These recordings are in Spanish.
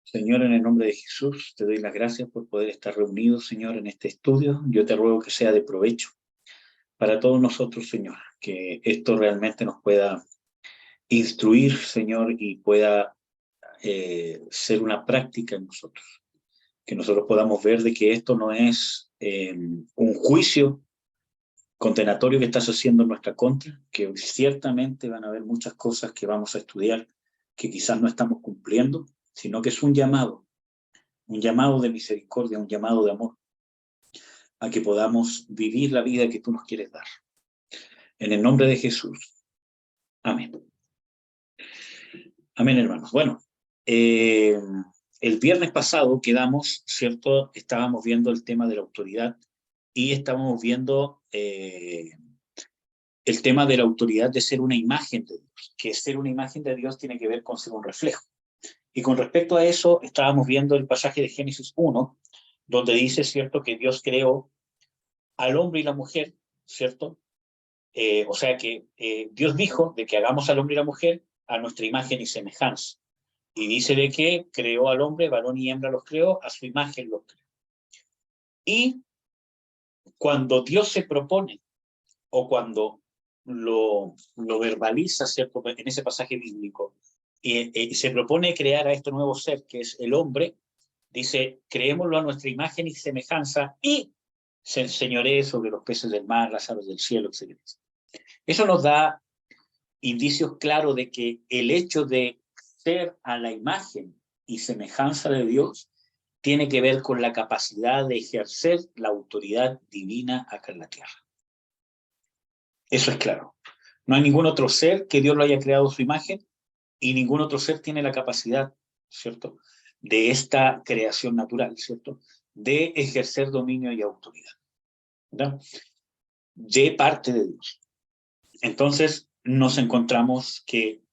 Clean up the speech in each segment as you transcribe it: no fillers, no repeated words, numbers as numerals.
Señor, en el nombre de Jesús, te doy las gracias por poder estar reunidos, Señor, en este estudio. Yo te ruego que sea de provecho para todos nosotros, Señor, que esto realmente nos pueda instruir, Señor, y pueda ser una práctica en nosotros. Que nosotros podamos ver de que esto no es un juicio condenatorio que estás haciendo en nuestra contra, que ciertamente van a haber muchas cosas que vamos a estudiar que quizás no estamos cumpliendo, sino que es un llamado de misericordia, un llamado de amor, a que podamos vivir la vida que tú nos quieres dar. En el nombre de Jesús. Amén. Amén, hermanos. Bueno, el viernes pasado quedamos, ¿cierto? Estábamos viendo el tema de la autoridad y estábamos viendo el tema de la autoridad de ser una imagen de Dios, que ser una imagen de Dios tiene que ver con ser un reflejo. Y con respecto a eso, estábamos viendo el pasaje de Génesis 1, donde dice, ¿cierto?, que Dios creó al hombre y la mujer, ¿cierto? O sea que Dios dijo de que hagamos al hombre y la mujer a nuestra imagen y semejanza. Y dice de que creó al hombre, varón y hembra los creó, a su imagen los creó. Y cuando Dios se propone, o cuando lo verbaliza, ¿cierto?, en ese pasaje bíblico, y se propone crear a este nuevo ser, que es el hombre, dice, creémoslo a nuestra imagen y semejanza, y se enseñoree sobre los peces del mar, las aves del cielo, etc. Eso nos da indicios claros de que el hecho de ser a la imagen y semejanza de Dios tiene que ver con la capacidad de ejercer la autoridad divina acá en la tierra. Eso es claro. No hay ningún otro ser que Dios lo haya creado a su imagen y ningún otro ser tiene la capacidad, ¿cierto?, de esta creación natural, ¿cierto?, de ejercer dominio y autoridad, ¿verdad?, de parte de Dios. Entonces, nos encontramos que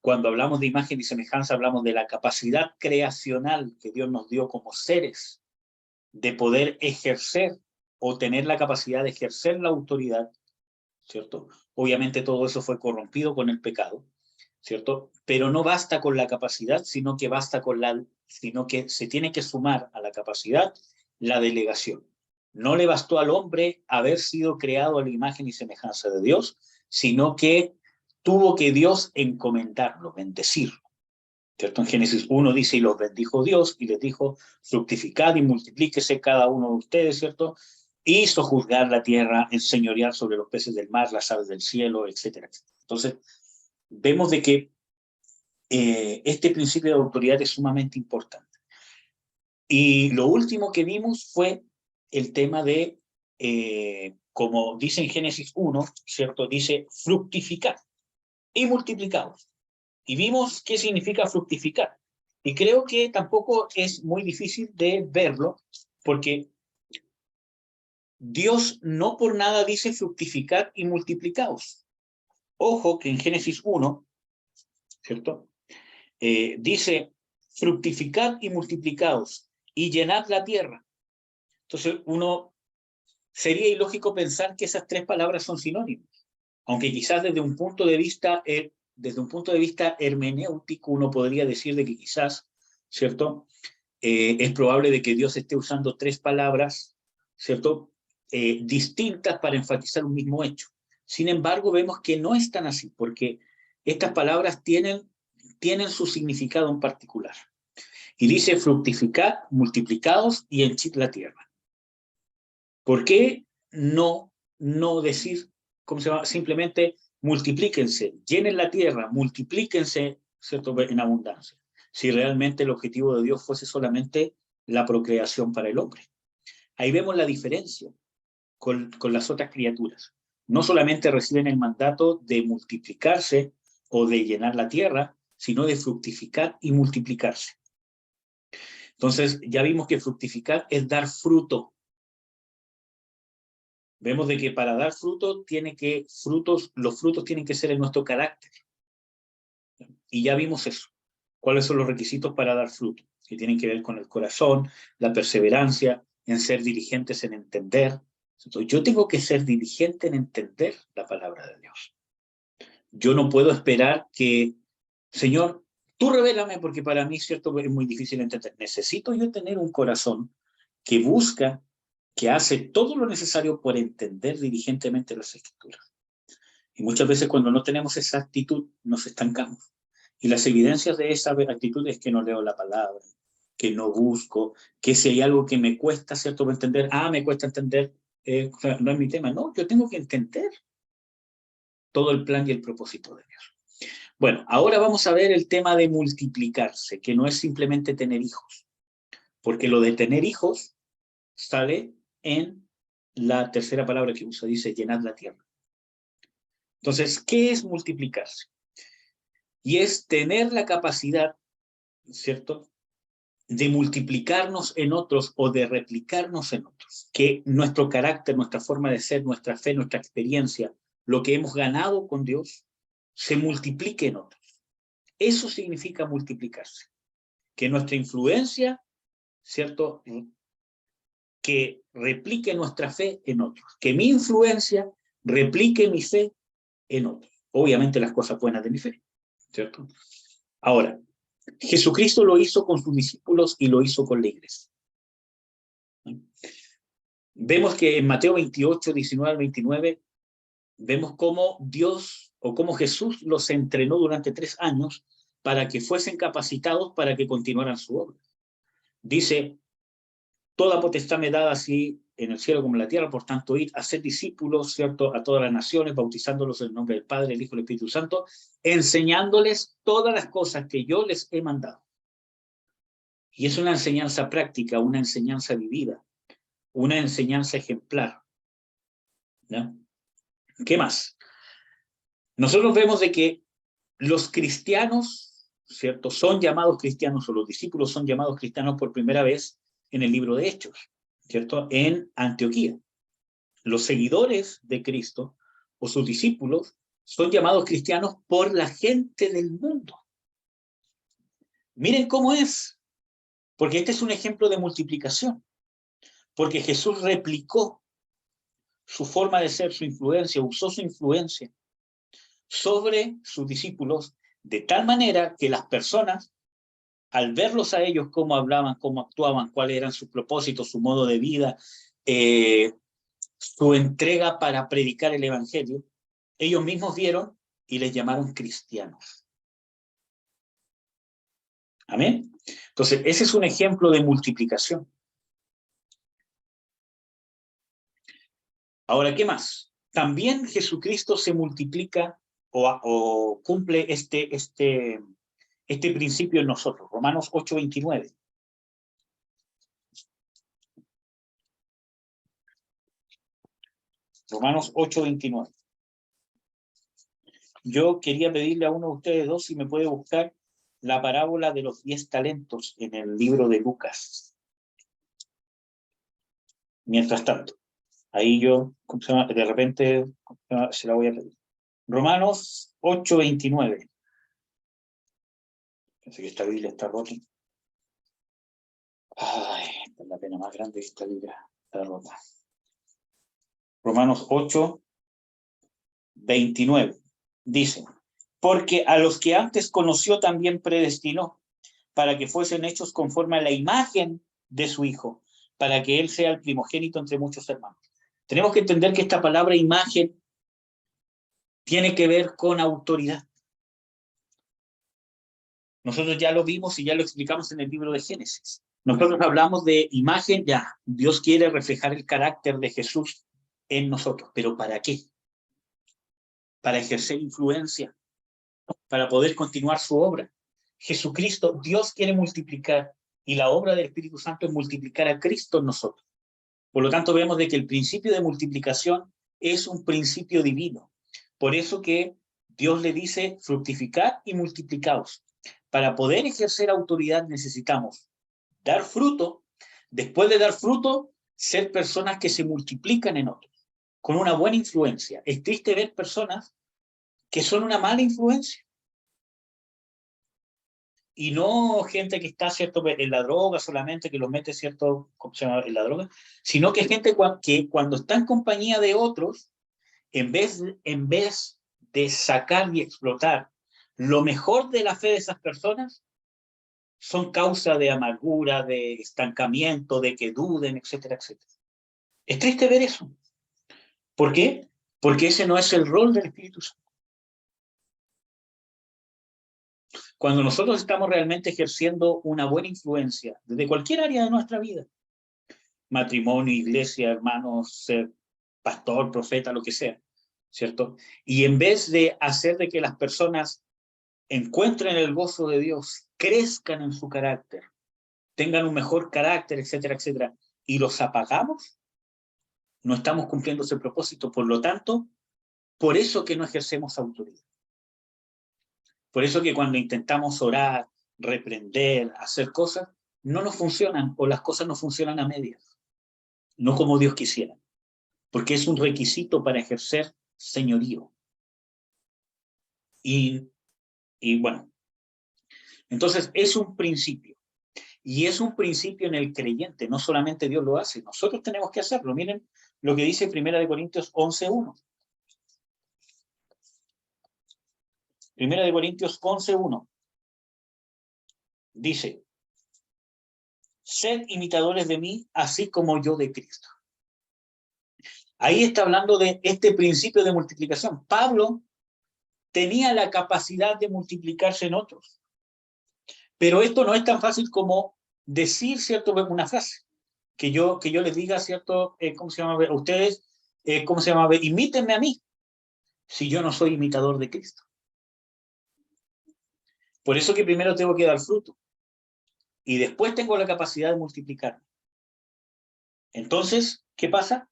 cuando hablamos de imagen y semejanza, hablamos de la capacidad creacional que Dios nos dio como seres de poder ejercer o tener la capacidad de ejercer la autoridad, ¿cierto? Obviamente todo eso fue corrompido con el pecado, ¿cierto? Pero no basta con la capacidad, sino que se tiene que sumar a la capacidad la delegación. No le bastó al hombre haber sido creado a la imagen y semejanza de Dios, sino que tuvo que Dios encomendarlo, bendecirlo, ¿cierto? En Génesis 1 dice, y los bendijo Dios, y les dijo, fructificad y multiplíquese cada uno de ustedes, ¿cierto? Y sojuzgar la tierra, enseñorear sobre los peces del mar, las aves del cielo, etcétera, etcétera. Entonces, vemos de que este principio de autoridad es sumamente importante. Y lo último que vimos fue el tema de, como dice en Génesis 1, ¿cierto? Dice fructificar y multiplicados. Y vimos qué significa fructificar. Y creo que tampoco es muy difícil de verlo, porque Dios no por nada dice fructificar y multiplicados. Ojo que en Génesis 1, ¿cierto?, dice fructificad y multiplicados y llenad la tierra. Entonces sería ilógico pensar que esas tres palabras son sinónimos, aunque quizás desde un punto de vista hermenéutico uno podría decir de que quizás, ¿cierto?, es probable de que Dios esté usando tres palabras, ¿cierto?, distintas para enfatizar un mismo hecho. Sin embargo, vemos que no es tan así, porque estas palabras tienen su significado en particular. Y dice fructificad, multiplicados y henchid la tierra. ¿Por qué no decir, ¿cómo se llama?, simplemente multiplíquense, llenen la tierra, multiplíquense, ¿cierto?, en abundancia? Si realmente el objetivo de Dios fuese solamente la procreación para el hombre. Ahí vemos la diferencia con las otras criaturas. No solamente reciben el mandato de multiplicarse o de llenar la tierra, sino de fructificar y multiplicarse. Entonces, ya vimos que fructificar es dar fruto. Vemos de que para dar fruto los frutos tienen que ser en nuestro carácter. Y ya vimos eso. ¿Cuáles son los requisitos para dar fruto? Que tienen que ver con el corazón, la perseverancia, en ser diligentes en entender. Entonces, yo tengo que ser diligente en entender la palabra de Dios. Yo no puedo esperar que, Señor, Tú revélame, porque para mí, cierto, es muy difícil entender. Necesito yo tener un corazón que busca, que hace todo lo necesario por entender diligentemente las Escrituras. Y muchas veces cuando no tenemos esa actitud, nos estancamos. Y las evidencias de esa actitud es que no leo la palabra, que no busco, que si hay algo que me cuesta, ¿cierto?, entender, me cuesta entender, no es mi tema. No, yo tengo que entender todo el plan y el propósito de Dios. Bueno, ahora vamos a ver el tema de multiplicarse, que no es simplemente tener hijos, porque lo de tener hijos sale en la tercera palabra que usa, dice llenad la tierra. Entonces, ¿qué es multiplicarse? Y es tener la capacidad, ¿cierto?, de multiplicarnos en otros o de replicarnos en otros. Que nuestro carácter, nuestra forma de ser, nuestra fe, nuestra experiencia, lo que hemos ganado con Dios, se multiplique en otros. Eso significa multiplicarse. Que nuestra influencia, ¿cierto?, que replique nuestra fe en otros. Que mi influencia replique mi fe en otros. Obviamente las cosas buenas de mi fe, ¿cierto? Ahora, Jesucristo lo hizo con sus discípulos y lo hizo con la iglesia. Vemos que en Mateo 28, 19 al 29, vemos cómo Dios o cómo Jesús los entrenó durante 3 años para que fuesen capacitados para que continuaran su obra. Dice, toda potestad me dada así en el cielo como en la tierra, por tanto, id a ser discípulos, ¿cierto?, a todas las naciones, bautizándolos en el nombre del Padre, el Hijo y el Espíritu Santo, enseñándoles todas las cosas que yo les he mandado. Y es una enseñanza práctica, una enseñanza vivida, una enseñanza ejemplar, ¿no? ¿Qué más? Nosotros vemos de que los cristianos, ¿cierto?, son llamados cristianos, o los discípulos son llamados cristianos por primera vez en el libro de Hechos, ¿cierto?, en Antioquía. Los seguidores de Cristo o sus discípulos son llamados cristianos por la gente del mundo. Miren cómo es, porque este es un ejemplo de multiplicación, porque Jesús replicó su forma de ser, su influencia, usó su influencia sobre sus discípulos de tal manera que las personas, al verlos a ellos cómo hablaban, cómo actuaban, cuáles eran sus propósitos, su modo de vida, su entrega para predicar el evangelio, ellos mismos vieron y les llamaron cristianos. ¿Amén? Entonces, ese es un ejemplo de multiplicación. Ahora, ¿qué más? También Jesucristo se multiplica o cumple este principio en nosotros. Romanos 8:29. Romanos 8:29. Yo quería pedirle a uno de ustedes dos si me puede buscar la parábola de los 10 talentos en el libro de Lucas. Mientras tanto, ahí yo, de repente, se la voy a pedir. Romanos 8:29. Pensé que esta Biblia está rota. Ay, esta es la pena más grande que esta Biblia está rota. Romanos 8:29. Dice, porque a los que antes conoció también predestinó, para que fuesen hechos conforme a la imagen de su Hijo, para que Él sea el primogénito entre muchos hermanos. Tenemos que entender que esta palabra imagen tiene que ver con autoridad. Nosotros ya lo vimos y ya lo explicamos en el libro de Génesis. Nosotros hablamos de imagen, ya, Dios quiere reflejar el carácter de Jesús en nosotros, pero ¿para qué? Para ejercer influencia, para poder continuar su obra. Jesucristo, Dios quiere multiplicar, y la obra del Espíritu Santo es multiplicar a Cristo en nosotros. Por lo tanto, vemos de que el principio de multiplicación es un principio divino. Por eso que Dios le dice, fructificad y multiplicaos. Para poder ejercer autoridad necesitamos dar fruto, después de dar fruto, ser personas que se multiplican en otros, con una buena influencia. Es triste ver personas que son una mala influencia. Y no gente que está, ¿cierto?, en la droga solamente, que los mete, ¿cierto?, ¿cómo se llama?, en la droga, sino que gente que cuando está en compañía de otros, en vez de sacar y explotar lo mejor de la fe de esas personas son causa de amargura, de estancamiento, de que duden, etcétera, etcétera. Es triste ver eso. ¿Por qué? Porque ese no es el rol del Espíritu Santo. Cuando nosotros estamos realmente ejerciendo una buena influencia desde cualquier área de nuestra vida, matrimonio, iglesia, hermanos, ser pastor, profeta, lo que sea, ¿cierto? Y en vez de hacer de que las personas encuentren el gozo de Dios, crezcan en su carácter, tengan un mejor carácter, etcétera, etcétera, y los apagamos, no estamos cumpliendo ese propósito. Por lo tanto, por eso que no ejercemos autoridad. Por eso que cuando intentamos orar, reprender, hacer cosas, no nos funcionan, o las cosas no funcionan a medias, no como Dios quisiera, porque es un requisito para ejercer señorío. Y bueno, entonces es un principio. Y es un principio en el creyente, no solamente Dios lo hace, nosotros tenemos que hacerlo. Miren lo que dice 1 Corintios 11:1. 1 Corintios 11:1. Dice, sed imitadores de mí, así como yo de Cristo. Ahí está hablando de este principio de multiplicación. Pablo tenía la capacidad de multiplicarse en otros. Pero esto no es tan fácil como decir, ¿cierto?, una frase. Que yo les diga, ¿cierto?, ¿cómo se llama? A ustedes, ¿cómo se llama? Imítenme a mí, si yo no soy imitador de Cristo. Por eso que primero tengo que dar fruto. Y después tengo la capacidad de multiplicarme. Entonces, ¿qué pasa?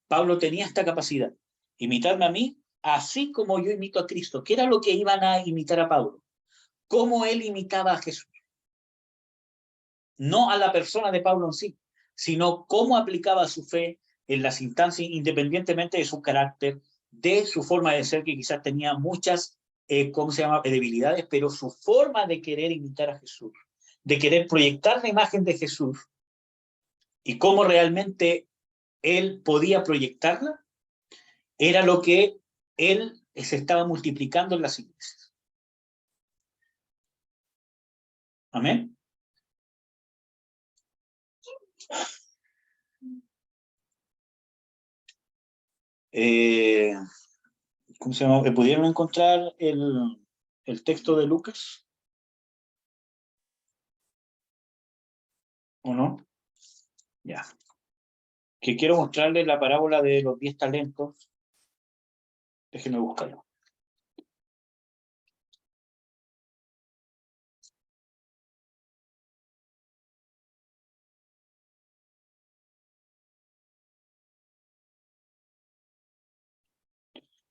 Pablo tenía esta capacidad. Imitarme a mí, así como yo imito a Cristo. ¿Qué era lo que iban a imitar a Pablo? Cómo él imitaba a Jesús. No a la persona de Pablo en sí, sino cómo aplicaba su fe en las instancias, independientemente de su carácter, de su forma de ser, que quizás tenía muchas, ¿cómo se llama?, debilidades, pero su forma de querer imitar a Jesús, de querer proyectar la imagen de Jesús, y cómo realmente él podía proyectarla, era lo que él se estaba multiplicando en las iglesias. Amén. ¿Cómo se llama? ¿Pudieron encontrar el texto de Lucas? ¿O no? Ya. Que quiero mostrarles la parábola de los 10 talentos. Déjenme buscarlo.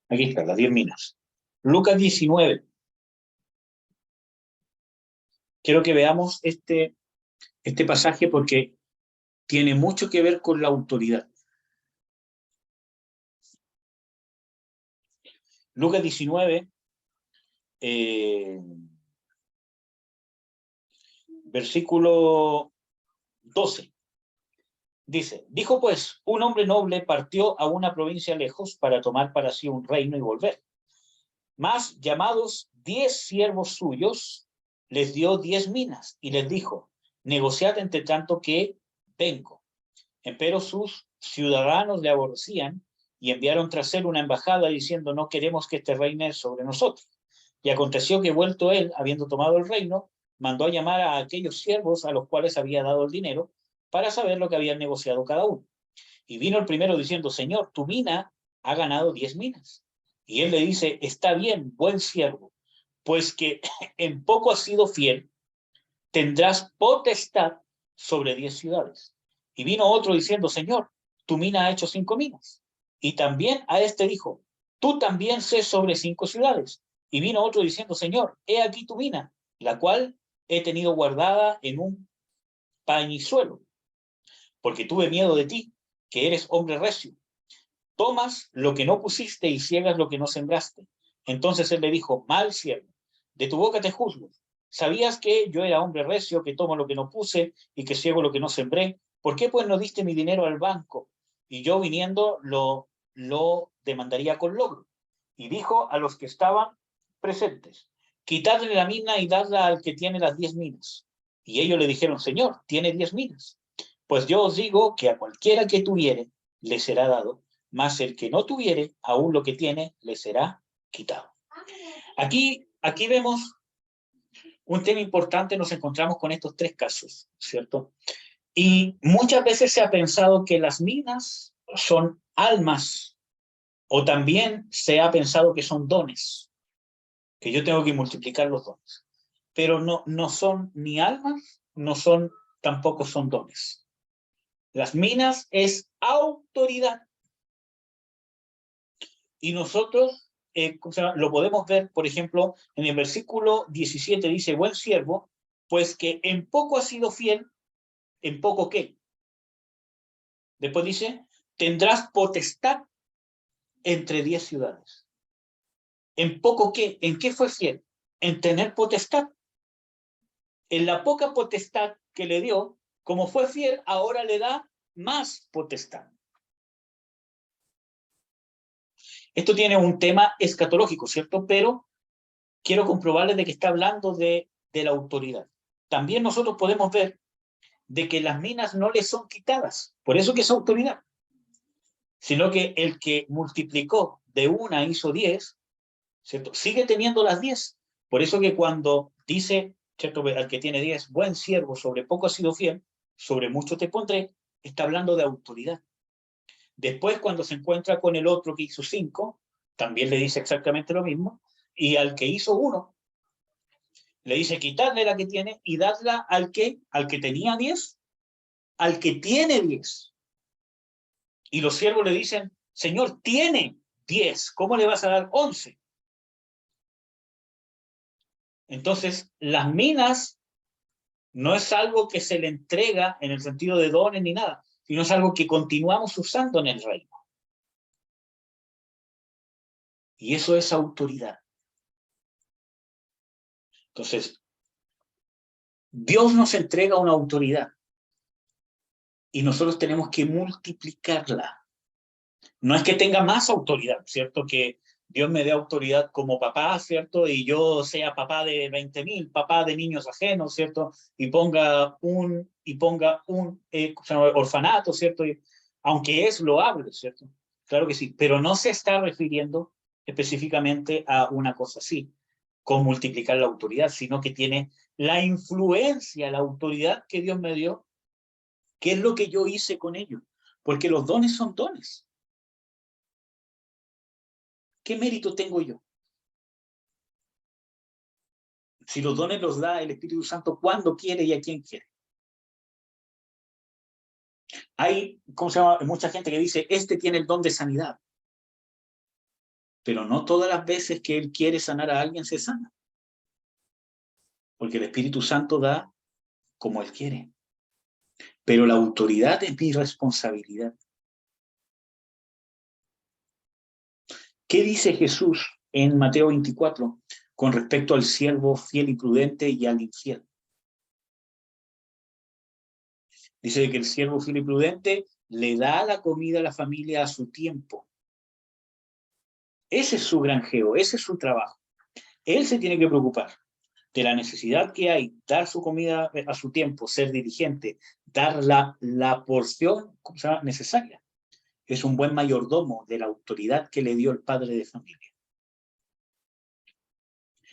Aquí está, las 10 minas. Lucas 19. Quiero que veamos este pasaje porque tiene mucho que ver con la autoridad. Lucas 19, versículo 12. Dice, dijo pues, un hombre noble partió a una provincia lejos para tomar para sí un reino y volver. Mas, llamados 10 siervos suyos, les dio 10 minas y les dijo, negociad entre tanto que vengo. Empero sus ciudadanos le aborrecían y enviaron tras él una embajada diciendo, no queremos que este reine sobre nosotros. Y aconteció que vuelto él, habiendo tomado el reino, mandó a llamar a aquellos siervos a los cuales había dado el dinero para saber lo que habían negociado cada uno. Y vino el primero diciendo, Señor, tu mina ha ganado 10 minas. Y él le dice, está bien, buen siervo, pues que en poco has sido fiel, tendrás potestad sobre 10 ciudades. Y vino otro diciendo, Señor, tu mina ha hecho 5 minas. Y también a este dijo, tú también sé sobre 5 ciudades. Y vino otro diciendo, Señor, he aquí tu mina, la cual he tenido guardada en un pañizuelo, porque tuve miedo de ti, que eres hombre recio. Tomas lo que no pusiste y ciegas lo que no sembraste. Entonces él le dijo, mal siervo, de tu boca te juzgo. ¿Sabías que yo era hombre recio, que tomo lo que no puse y que ciego lo que no sembré? ¿Por qué pues no diste mi dinero al banco? Y yo viniendo lo demandaría con logro. Y dijo a los que estaban presentes, quitadle la mina y dadla al que tiene las 10 minas. Y ellos le dijeron, Señor, tiene 10 minas. Pues yo os digo que a cualquiera que tuviere, le será dado, mas el que no tuviere, aún lo que tiene, le será quitado. Aquí vemos un tema importante, nos encontramos con estos tres casos, ¿cierto? Y muchas veces se ha pensado que las minas son almas, o también se ha pensado que son dones, que yo tengo que multiplicar los dones. Pero no son ni almas, tampoco son dones. Las minas es autoridad. Y nosotros lo podemos ver, por ejemplo, en el versículo 17 dice, buen siervo, pues que en poco has sido fiel, ¿en poco qué? Después dice, tendrás potestad entre 10 ciudades. ¿En poco qué? ¿En qué fue fiel? En tener potestad. En la poca potestad que le dio, como fue fiel, ahora le da más potestad. Esto tiene un tema escatológico, ¿cierto? Pero quiero comprobarles de que está hablando de la autoridad. También nosotros podemos ver de que las minas no le son quitadas, por eso que es autoridad, sino que el que multiplicó de una hizo 10, ¿cierto? Sigue teniendo las 10. Por eso que cuando dice, ¿cierto? Al que tiene 10, buen siervo, sobre poco has sido fiel, sobre mucho te pondré, está hablando de autoridad. Después, cuando se encuentra con el otro que hizo 5, también le dice exactamente lo mismo, y al que hizo 1, le dice quitadle la que tiene y dadla al que tenía 10, al que tiene 10. Y los siervos le dicen, Señor, tiene 10, ¿cómo le vas a dar 11? Entonces, las minas no es algo que se le entrega en el sentido de dones ni nada, sino es algo que continuamos usando en el reino. Y eso es autoridad. Entonces, Dios nos entrega una autoridad y nosotros tenemos que multiplicarla. No es que tenga más autoridad, ¿cierto? Que Dios me dé autoridad como papá, ¿cierto? Y yo sea papá de 20,000, papá de niños ajenos, ¿cierto? Y ponga un orfanato, ¿cierto? Aunque es loable, ¿cierto? Claro que sí, pero no se está refiriendo específicamente a una cosa así, con multiplicar la autoridad, sino que tiene la influencia, la autoridad que Dios me dio, que es lo que yo hice con ellos, porque los dones son dones. ¿Qué mérito tengo yo? Si los dones los da el Espíritu Santo cuando quiere y a quien quiere. Hay, mucha gente que dice, este tiene el don de sanidad. Pero no todas las veces que él quiere sanar a alguien se sana. Porque el Espíritu Santo da como él quiere. Pero la autoridad es mi responsabilidad. ¿Qué dice Jesús en Mateo 24 con respecto al siervo fiel y prudente y al infiel? Dice que el siervo fiel y prudente le da la comida a la familia a su tiempo. Ese es su granjeo, ese es su trabajo. Él se tiene que preocupar de la necesidad que hay, dar su comida a su tiempo, ser dirigente, dar la porción necesaria. Es un buen mayordomo de la autoridad que le dio el padre de familia.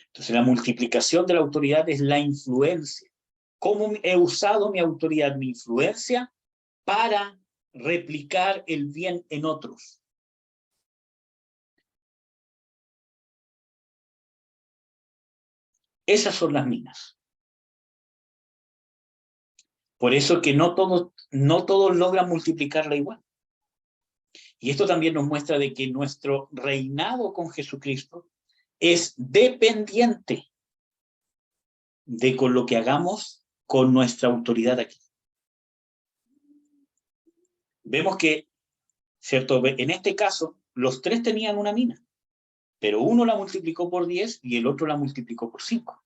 Entonces, la multiplicación de la autoridad es la influencia. ¿Cómo he usado mi autoridad, mi influencia, para replicar el bien en otros? Esas son las minas. Por eso que no todos logran multiplicarla igual. Y esto también nos muestra de que nuestro reinado con Jesucristo es dependiente de con lo que hagamos con nuestra autoridad aquí. Vemos que, ¿cierto? En este caso, los tres tenían una mina, pero uno la multiplicó por 10 y el otro la multiplicó por 5.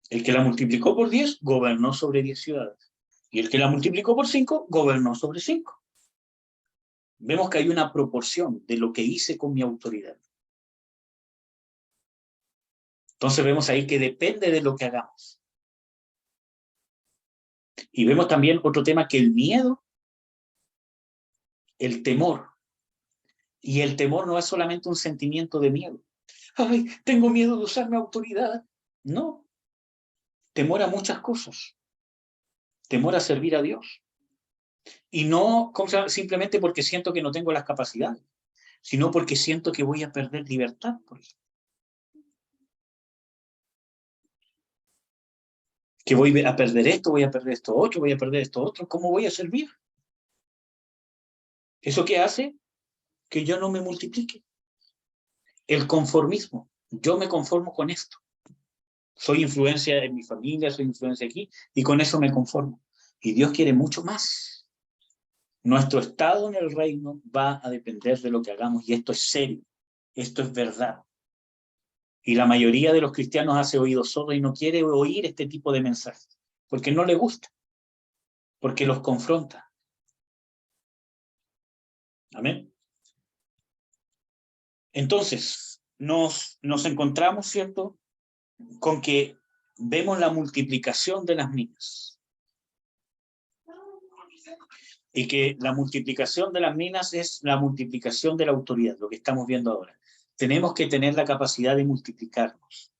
El que la multiplicó por 10 gobernó sobre 10 ciudades. Y el que la multiplicó por 5 gobernó sobre 5. Vemos que hay una proporción de lo que hice con mi autoridad. Entonces vemos ahí que depende de lo que hagamos. Y vemos también otro tema, que el miedo, el temor. Y el temor no es solamente un sentimiento de miedo. Ay, tengo miedo de usar mi autoridad. No. Temor a muchas cosas. Temor a servir a Dios. Y no simplemente porque siento que no tengo las capacidades, sino porque siento que voy a perder libertad por eso. Que voy a perder esto, voy a perder esto otro, voy a perder esto otro. ¿Cómo voy a servir? ¿Eso qué hace? Que yo no me multiplique. El conformismo. Yo me conformo con esto. Soy influencia en mi familia, soy influencia aquí, y con eso me conformo. Y Dios quiere mucho más. Nuestro estado en el reino va a depender de lo que hagamos, y esto es serio, esto es verdad. Y la mayoría de los cristianos hace oídos sordos y no quiere oír este tipo de mensajes, porque no le gusta, porque los confronta. Amén. Entonces, nos encontramos, ¿cierto?, con que vemos la multiplicación de las minas. Y que la multiplicación de las minas es la multiplicación de la autoridad, lo que estamos viendo ahora. Tenemos que tener la capacidad de multiplicarnos.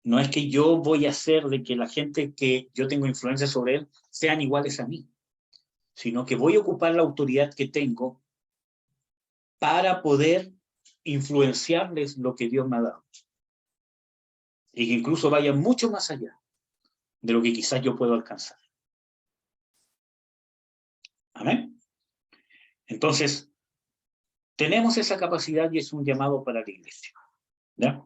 No es que yo voy a hacer de que la gente que yo tengo influencia sobre él sean iguales a mí, sino que voy a ocupar la autoridad que tengo para poder influenciarles lo que Dios me ha dado. Y que incluso vaya mucho más allá de lo que quizás yo puedo alcanzar. Amén. Entonces, tenemos esa capacidad y es un llamado para la iglesia. ¿Ya?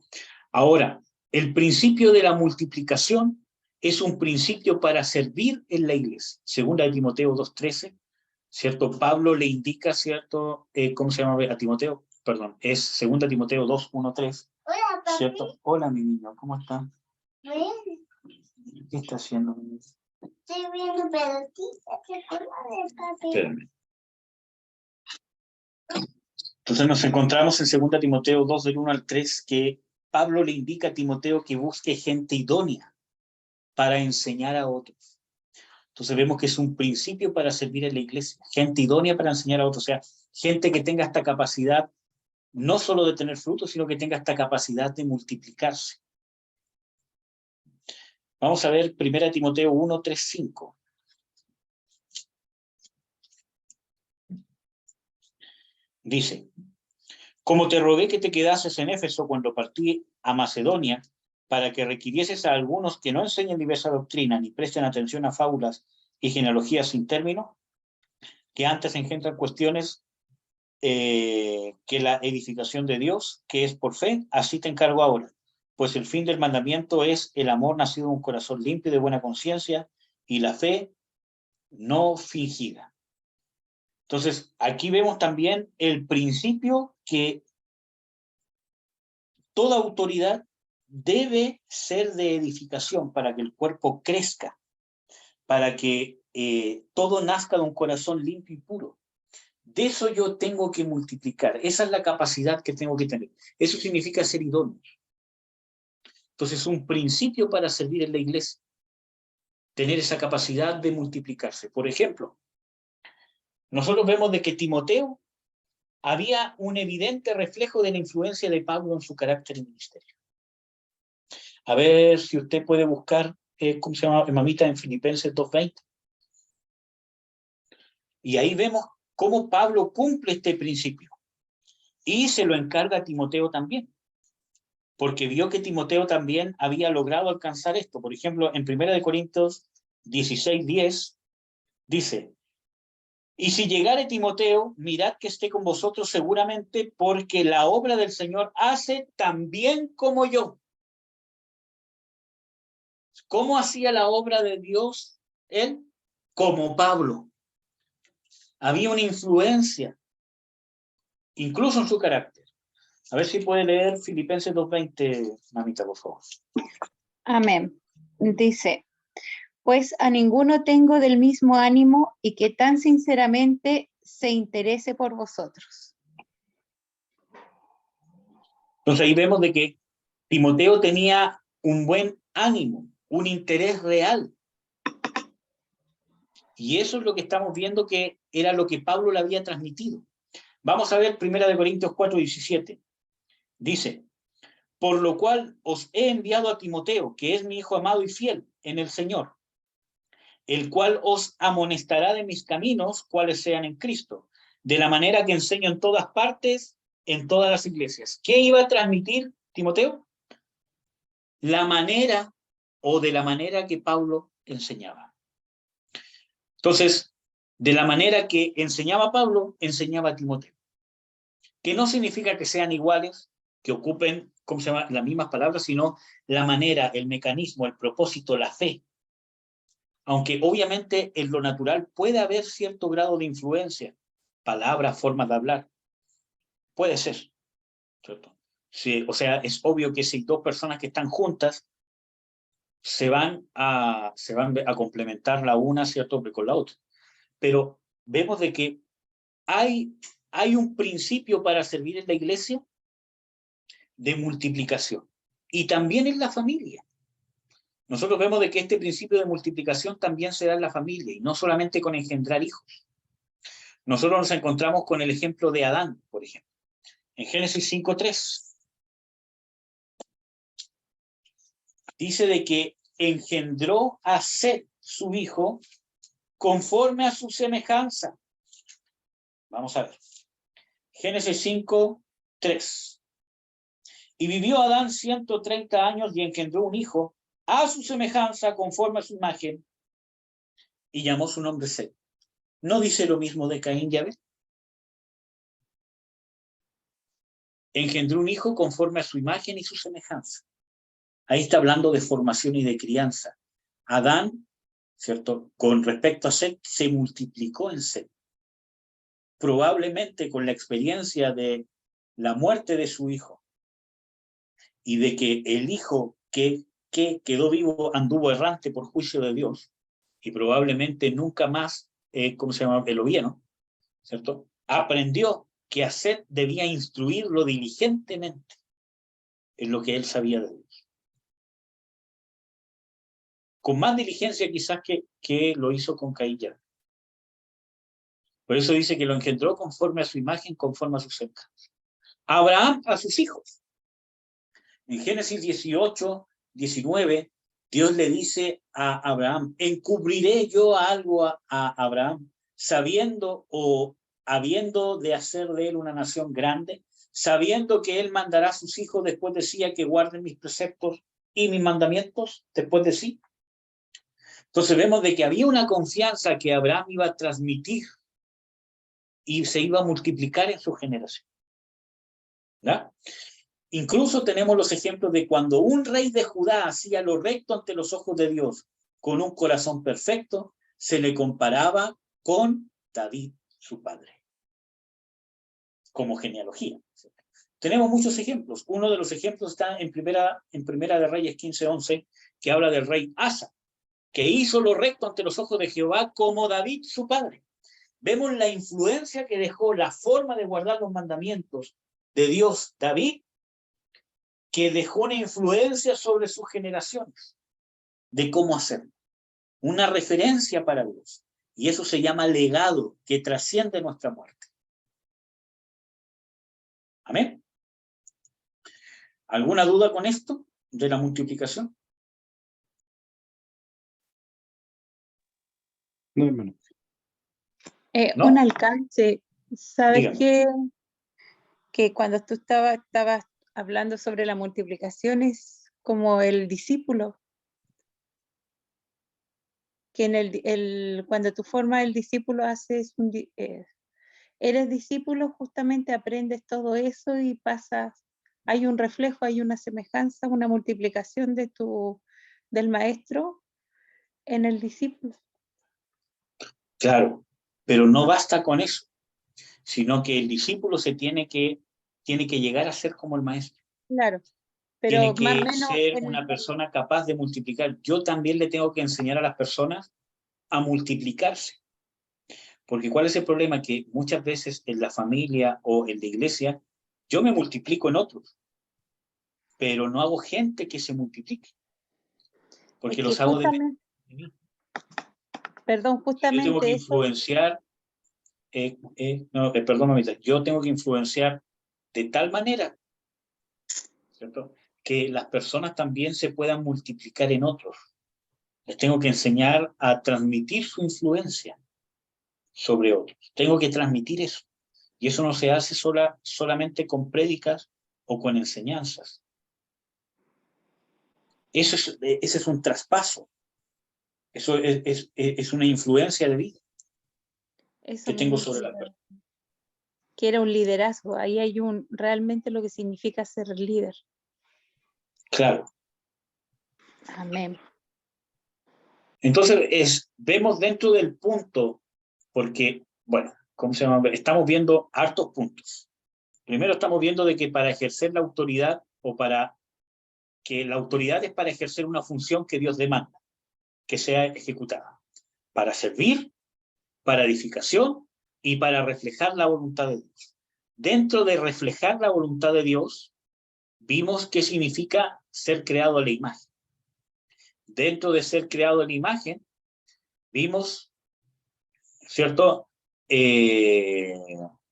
Ahora, el principio de la multiplicación es un principio para servir en la iglesia. Segunda de Timoteo 2:13, ¿cierto? Pablo le indica, ¿cierto? ¿Cómo se llama a Timoteo? Perdón, es segunda Timoteo 2:1-3. Hola, papi. ¿Cierto? Hola, mi niño, ¿cómo está? Bien. ¿Qué está haciendo, mi niño? Estoy viendo pelotitas. ¿Qué forma de papi? Espérame. Entonces nos encontramos en segunda Timoteo 2, del 1-3, que Pablo le indica a Timoteo que busque gente idónea para enseñar a otros. Entonces vemos que es un principio para servir en la iglesia, gente idónea para enseñar a otros, o sea, gente que tenga esta capacidad no solo de tener frutos, sino que tenga esta capacidad de multiplicarse. Vamos a ver 1 Timoteo 1, 3, 5. Dice: como te rogué que te quedases en Éfeso cuando partí a Macedonia, para que requirieses a algunos que no enseñen diversa doctrina, ni presten atención a fábulas y genealogías sin término, que antes engendran cuestiones que la edificación de Dios, que es por fe, así te encargo ahora. Pues el fin del mandamiento es el amor nacido de un corazón limpio y de buena conciencia, y la fe no fingida. Entonces, aquí vemos también el principio que toda autoridad debe ser de edificación para que el cuerpo crezca, para que todo nazca de un corazón limpio y puro. De eso yo tengo que multiplicar. Esa es la capacidad que tengo que tener. Eso significa ser idóneo. Entonces, un principio para servir en la iglesia, tener esa capacidad de multiplicarse. Por ejemplo, nosotros vemos de que Timoteo había un evidente reflejo de la influencia de Pablo en su carácter y ministerio. A ver si usted puede buscar, ¿cómo se llama, mamita? En Filipenses 2:20. Y ahí vemos cómo Pablo cumple este principio. Y se lo encarga a Timoteo también. Porque vio que Timoteo también había logrado alcanzar esto. Por ejemplo, en 1 Corintios 16:10 dice: y si llegare Timoteo, mirad que esté con vosotros seguramente, porque la obra del Señor hace tan bien como yo. ¿Cómo hacía la obra de Dios él? Como Pablo. Había una influencia, incluso en su carácter. A ver si puede leer Filipenses 2:20, mamita, por favor. Amén. Dice: pues a ninguno tengo del mismo ánimo y que tan sinceramente se interese por vosotros. Entonces ahí vemos de que Timoteo tenía un buen ánimo, un interés real. Y eso es lo que estamos viendo que era lo que Pablo le había transmitido. Vamos a ver 1 Corintios 4:17. Dice, por lo cual os he enviado a Timoteo, que es mi hijo amado y fiel en el Señor, el cual os amonestará de mis caminos, cuales sean en Cristo, de la manera que enseño en todas partes, en todas las iglesias. ¿Qué iba a transmitir Timoteo? La manera o de la manera que Pablo enseñaba. Entonces, de la manera que enseñaba Pablo, enseñaba a Timoteo. Que no significa que sean iguales, que ocupen, ¿cómo se llama?, las mismas palabras, sino la manera, el mecanismo, el propósito, la fe. Aunque obviamente en lo natural puede haber cierto grado de influencia, palabras, formas de hablar. Puede ser, ¿cierto? Sí, o sea, es obvio que si dos personas que están juntas se van a complementar la una, ¿cierto?, con la otra. Pero vemos de que hay un principio para servir en la iglesia de multiplicación. Y también en la familia. Nosotros vemos de que este principio de multiplicación también se da en la familia, y no solamente con engendrar hijos. Nosotros nos encontramos con el ejemplo de Adán, por ejemplo. En Génesis 5:3. Dice de que engendró a Set, su hijo, conforme a su semejanza. Vamos a ver. Génesis 5:3. Y vivió Adán 130 años y engendró un hijo a su semejanza, conforme a su imagen, y llamó su nombre Set. ¿No dice lo mismo de Caín y Abel? Engendró un hijo conforme a su imagen y su semejanza. Ahí está hablando de formación y de crianza. Adán, ¿cierto?, con respecto a Set, se multiplicó en Set. Probablemente con la experiencia de la muerte de su hijo y de que el hijo que quedó vivo anduvo errante por juicio de Dios y probablemente nunca más, ¿cómo se llama?, lo vía, ¿no? ¿Cierto? Aprendió que a Set debía instruirlo diligentemente en lo que él sabía de Dios. Con más diligencia quizás que lo hizo con Caín. Por eso dice que lo engendró conforme a su imagen, conforme a su semejanza. Abraham a sus hijos. En Génesis 18:19, Dios le dice a Abraham, encubriré yo algo a Abraham, sabiendo o habiendo de hacer de él una nación grande, sabiendo que él mandará a sus hijos después de sí a que guarden mis preceptos y mis mandamientos después de sí. Entonces vemos de que había una confianza que Abraham iba a transmitir y se iba a multiplicar en su generación. ¿Ya? Incluso tenemos los ejemplos de cuando un rey de Judá hacía lo recto ante los ojos de Dios con un corazón perfecto, se le comparaba con David, su padre, como genealogía. Tenemos muchos ejemplos. Uno de los ejemplos está en Primera de Reyes 15:11, que habla del rey Asa, que hizo lo recto ante los ojos de Jehová como David, su padre. Vemos la influencia que dejó, la forma de guardar los mandamientos de Dios, David, que dejó una influencia sobre sus generaciones, de cómo hacerlo. Una referencia para Dios. Y eso se llama legado, que trasciende nuestra muerte. ¿Amén? ¿Alguna duda con esto de la multiplicación? No, hermano. ¿No? Un alcance. ¿Sabes Dígame. que cuando tú estabas hablando sobre la multiplicación es como el discípulo? Que cuando tú formas el discípulo eres discípulo, justamente aprendes todo eso y pasas, hay un reflejo, hay una semejanza, una multiplicación del maestro en el discípulo. Claro, pero no basta con eso, sino que el discípulo tiene que llegar a ser como el maestro. Claro, pero Tiene más o que menos ser una persona capaz de multiplicar. Yo también le tengo que enseñar a las personas a multiplicarse. Porque ¿cuál es el problema? Que muchas veces en la familia o en la iglesia, yo me multiplico en otros. pero no hago gente que se multiplique, porque Es que los hago justamente, de mí. perdón, Yo tengo justamente que eso, influenciar, perdón, mamita, yo tengo que influenciar de tal manera, ¿cierto?, que las personas también se puedan multiplicar en otros. Les tengo que enseñar a transmitir su influencia sobre otros. Tengo que transmitir eso. Y eso no se hace solamente con prédicas o con enseñanzas. Ese es un traspaso. Eso es una influencia de vida eso que tengo mismo sobre la persona. que era un liderazgo. Ahí hay realmente lo que significa ser líder. Claro. Amén. Entonces, vemos dentro del punto, porque, bueno, ¿cómo se llama? Estamos viendo hartos puntos. Primero estamos viendo de que para ejercer la autoridad que la autoridad es para ejercer una función que Dios demanda, que sea ejecutada, para servir, para edificación y para reflejar la voluntad de Dios. Dentro de reflejar la voluntad de Dios, vimos qué significa ser creado a la imagen. Dentro de ser creado a la imagen, vimos, ¿cierto?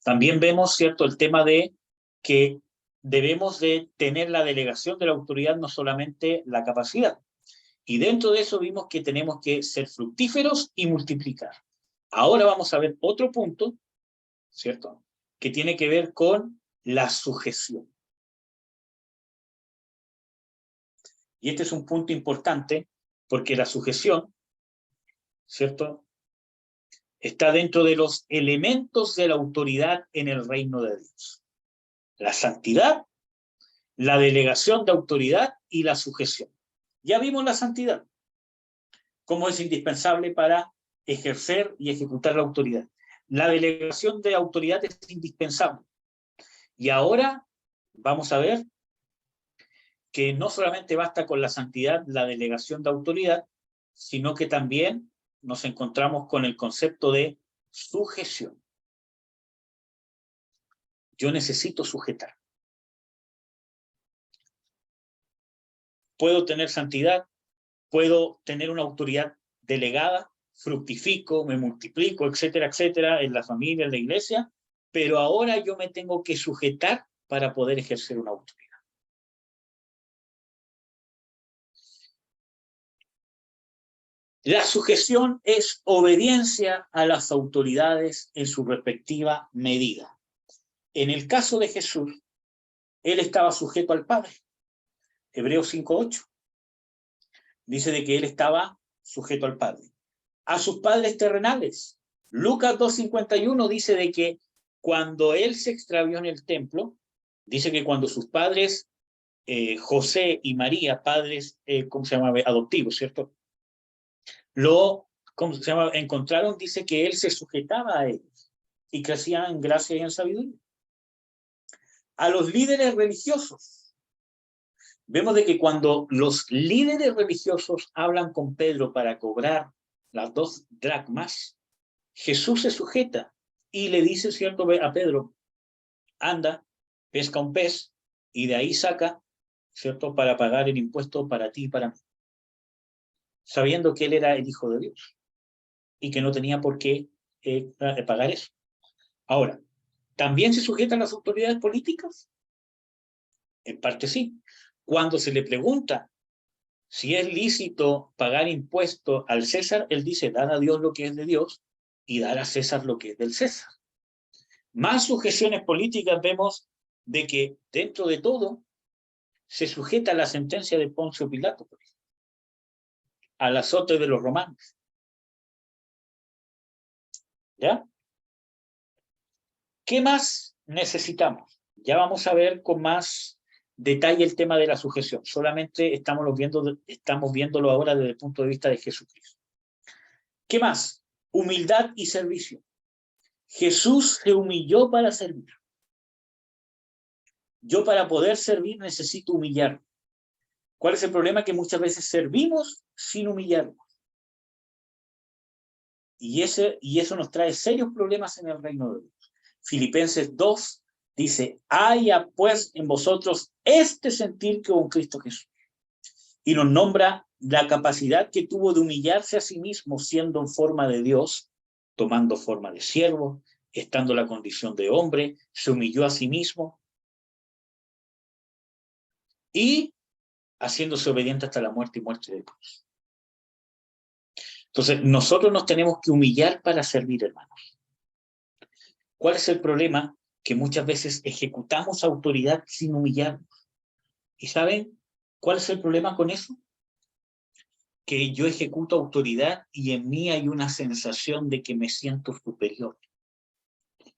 También vemos, ¿cierto?, el tema de que debemos de tener la delegación de la autoridad, no solamente la capacidad. Y dentro de eso vimos que tenemos que ser fructíferos y multiplicar. Ahora vamos a ver otro punto, ¿cierto?, que tiene que ver con la sujeción. Y este es un punto importante porque la sujeción, ¿cierto?, está dentro de los elementos de la autoridad en el reino de Dios. La santidad, la delegación de autoridad y la sujeción. Ya vimos la santidad, cómo es indispensable para ejercer y ejecutar la autoridad. La delegación de autoridad es indispensable. Y ahora vamos a ver que no solamente basta con la santidad, la delegación de autoridad, sino que también nos encontramos con el concepto de sujeción. Yo necesito sujetar. Puedo tener santidad, puedo tener una autoridad delegada, fructifico, me multiplico, etcétera, etcétera, en la familia, en la iglesia, pero ahora yo me tengo que sujetar para poder ejercer una autoridad. La sujeción es obediencia a las autoridades en su respectiva medida. En el caso de Jesús, él estaba sujeto al Padre. Hebreos 5:8 dice de que él estaba sujeto al Padre. A sus padres terrenales. Lucas 2:51 dice de que cuando él se extravió en el templo, dice que cuando sus padres, José y María, padres, ¿cómo se llama? Adoptivos, ¿cierto? ¿Cómo se llama? Encontraron, dice que él se sujetaba a ellos y crecía en gracia y en sabiduría. A los líderes religiosos. Vemos de que cuando los líderes religiosos hablan con Pedro para cobrar las 2 dracmas, Jesús se sujeta y le dice, ¿cierto?, a Pedro, anda, pesca un pez y de ahí saca, ¿cierto?, para pagar el impuesto para ti y para mí. Sabiendo que él era el Hijo de Dios y que no tenía por qué pagar eso. Ahora, ¿también se sujetan las autoridades políticas? En parte sí. Cuando se le pregunta si es lícito pagar impuestos al César, él dice, dar a Dios lo que es de Dios y dar a César lo que es del César. Más sujeciones políticas vemos de que dentro de todo se sujeta a la sentencia de Poncio Pilato, por ejemplo, al azote de los romanos. ¿Ya? ¿Qué más necesitamos? Ya vamos a ver con más detalle el tema de la sujeción. Solamente estamos viéndolo ahora desde el punto de vista de Jesucristo. ¿Qué más? Humildad y servicio. Jesús se humilló para servir. Yo para poder servir necesito humillar. ¿Cuál es el problema? Que muchas veces servimos sin humillarnos. Y eso nos trae serios problemas en el reino de Dios. Filipenses 2 dice, haya pues en vosotros este sentir que hubo en Cristo Jesús. Y nos nombra la capacidad que tuvo de humillarse a sí mismo siendo en forma de Dios, tomando forma de siervo, estando en la condición de hombre, se humilló a sí mismo y haciéndose obediente hasta la muerte y muerte de cruz. Entonces, nosotros nos tenemos que humillar para servir, hermanos. ¿Cuál es el problema? Que muchas veces ejecutamos autoridad sin humillarnos. ¿Y saben cuál es el problema con eso? Que yo ejecuto autoridad y en mí hay una sensación de que me siento superior.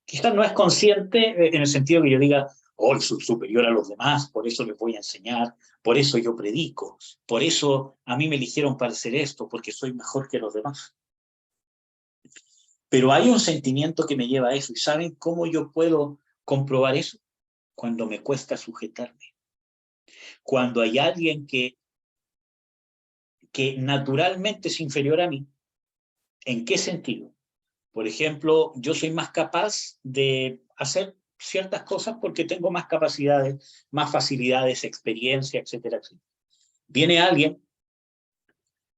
Quizás no es consciente en el sentido que yo diga, oh, soy superior a los demás, por eso les voy a enseñar, por eso yo predico, por eso a mí me eligieron para hacer esto, porque soy mejor que los demás. Pero hay un sentimiento que me lleva a eso. ¿Y saben cómo yo puedo comprobar eso? Cuando me cuesta sujetarme. Cuando hay alguien que naturalmente es inferior a mí. ¿En qué sentido? Por ejemplo, yo soy más capaz de hacer ciertas cosas porque tengo más capacidades, más facilidades, experiencia, etcétera, etcétera. Viene alguien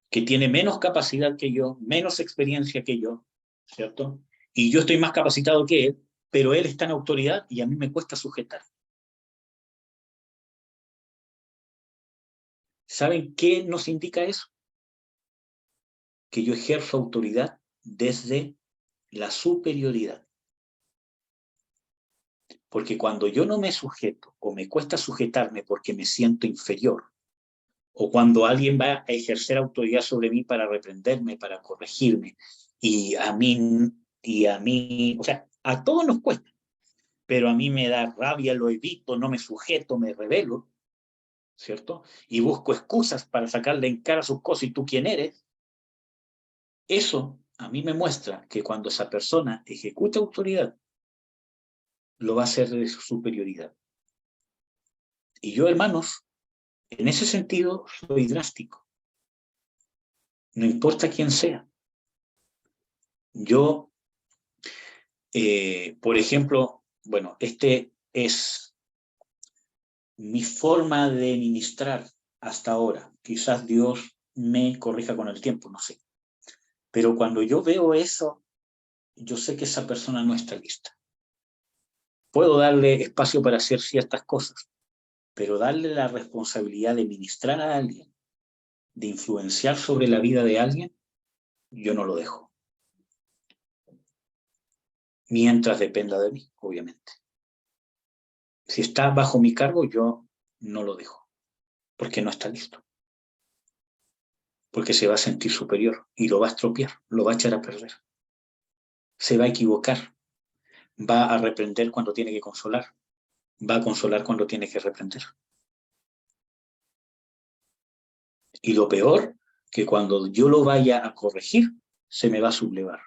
que tiene menos capacidad que yo, menos experiencia que yo, ¿cierto? Y yo estoy más capacitado que él, pero él está en autoridad y a mí me cuesta sujetar. ¿Saben qué nos indica eso? Que yo ejerzo autoridad desde la superioridad. Porque cuando yo no me sujeto o me cuesta sujetarme porque me siento inferior, o cuando alguien va a ejercer autoridad sobre mí para reprenderme, para corregirme, y a mí, o sea, a todos nos cuesta, pero a mí me da rabia, lo evito, no me sujeto, me rebelo, ¿cierto? Y busco excusas para sacarle en cara sus cosas y tú quién eres. Eso a mí me muestra que cuando esa persona ejecuta autoridad, lo va a hacer de su superioridad. Y yo, hermanos, en ese sentido soy drástico. No importa quién sea. Yo, por ejemplo, bueno, este es mi forma de ministrar hasta ahora. Quizás Dios me corrija con el tiempo, no sé. Pero cuando yo veo eso, yo sé que esa persona no está lista. Puedo darle espacio para hacer ciertas cosas, pero darle la responsabilidad de ministrar a alguien, de influenciar sobre la vida de alguien, yo no lo dejo. Mientras dependa de mí, obviamente. Si está bajo mi cargo, yo no lo dejo, porque no está listo. Porque se va a sentir superior y lo va a estropear, lo va a echar a perder. Se va a equivocar, va a reprender cuando tiene que consolar, va a consolar cuando tiene que reprender. Y lo peor, que cuando yo lo vaya a corregir, se me va a sublevar.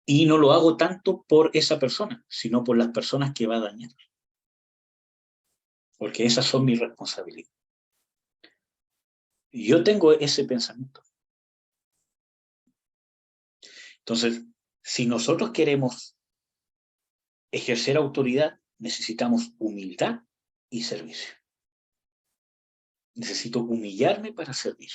Y no lo hago tanto por esa persona, sino por las personas que va a dañar. Porque esas son mis responsabilidades. Y yo tengo ese pensamiento. Entonces, si nosotros queremos ejercer autoridad, necesitamos humildad y servicio. Necesito humillarme para servir.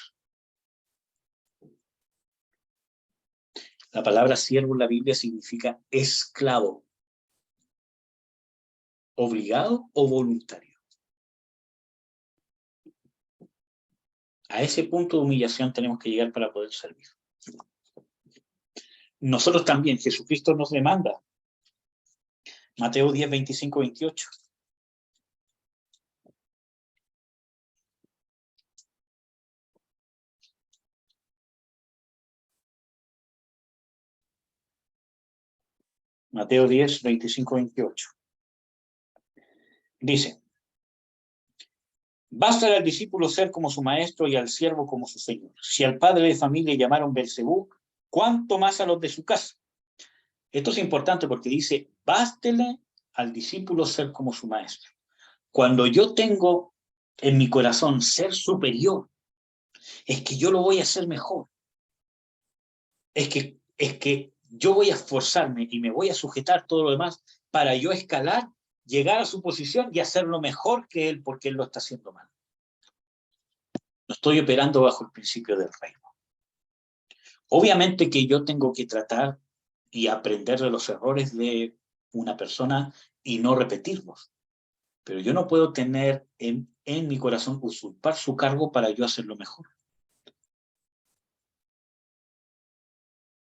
La palabra siervo en la Biblia significa esclavo, obligado o voluntario. A ese punto de humillación tenemos que llegar para poder servir. Nosotros también, Jesucristo nos demanda. Mateo 10, 25, 28. Mateo 10, 25, 28. Dice, basta al discípulo ser como su maestro y al siervo como su señor. Si al padre de familia llamaron Belcebú, ¿cuánto más a los de su casa? Esto es importante porque dice, bástele al discípulo ser como su maestro. Cuando yo tengo en mi corazón ser superior, es que yo lo voy a hacer mejor. Es que yo voy a esforzarme y me voy a sujetar todo lo demás para yo escalar, llegar a su posición y hacerlo mejor que él porque él lo está haciendo mal. No estoy operando bajo el principio del reino. Obviamente que yo tengo que tratar y aprender de los errores de una persona y no repetirlos. Pero yo no puedo tener en mi corazón usurpar su cargo para yo hacerlo mejor.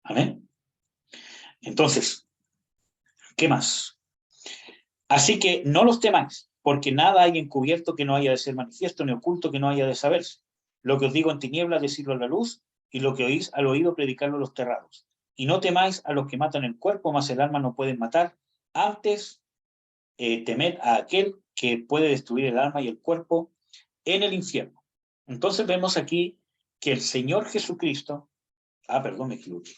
¿Amén? Entonces, ¿qué más? Así que no los temáis, porque nada hay encubierto que no haya de ser manifiesto, ni oculto que no haya de saberse. Lo que os digo en tinieblas, decidlo a la luz, y lo que oís al oído, predicarlo a los terrados. Y no temáis a los que matan el cuerpo, mas el alma no pueden matar. Antes, temed a aquel que puede destruir el alma y el cuerpo en el infierno. Entonces vemos aquí que el Señor Jesucristo, perdón, me equivoqué.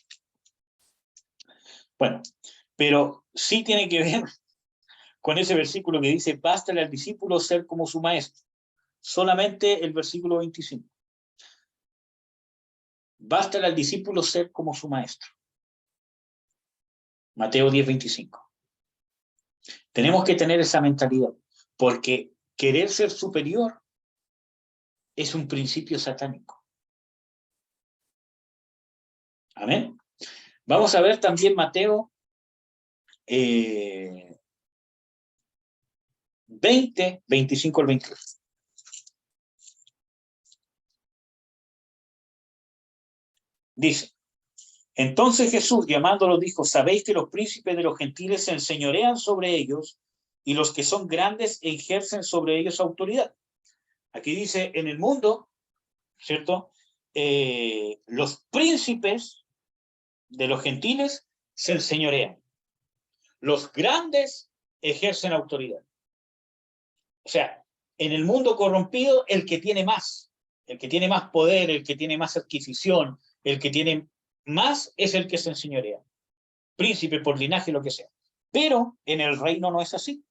Bueno, pero sí tiene que ver con ese versículo que dice, bástale al discípulo ser como su maestro. Solamente el versículo 25. Bástale al discípulo ser como su maestro. Mateo 10:25. Tenemos que tener esa mentalidad, porque querer ser superior es un principio satánico. Amén. Vamos a ver también Mateo 20, 25 al 22. Dice, entonces Jesús llamándolo dijo, sabéis que los príncipes de los gentiles se enseñorean sobre ellos y los que son grandes ejercen sobre ellos autoridad. Aquí dice, en el mundo, ¿cierto? Los príncipes de los gentiles se enseñorean. Los grandes ejercen autoridad. O sea, en el mundo corrompido, el que tiene más poder, el que tiene más adquisición, el que tiene más es el que se enseñorea. Príncipe por linaje, lo que sea. Pero en el reino no es así.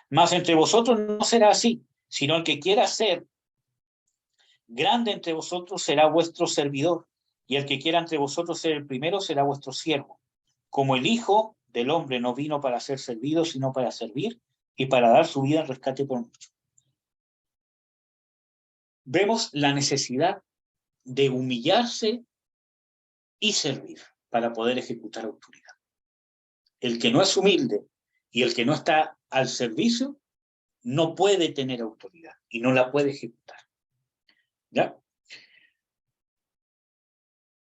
Mas entre vosotros no será así, sino el que quiera ser grande entre vosotros será vuestro servidor, y el que quiera entre vosotros ser el primero será vuestro siervo. Como el Hijo del Hombre no vino para ser servido, sino para servir y para dar su vida en rescate por muchos. Vemos la necesidad de humillarse y servir para poder ejecutar autoridad. El que no es humilde y el que no está al servicio no puede tener autoridad y no la puede ejecutar. ¿Ya?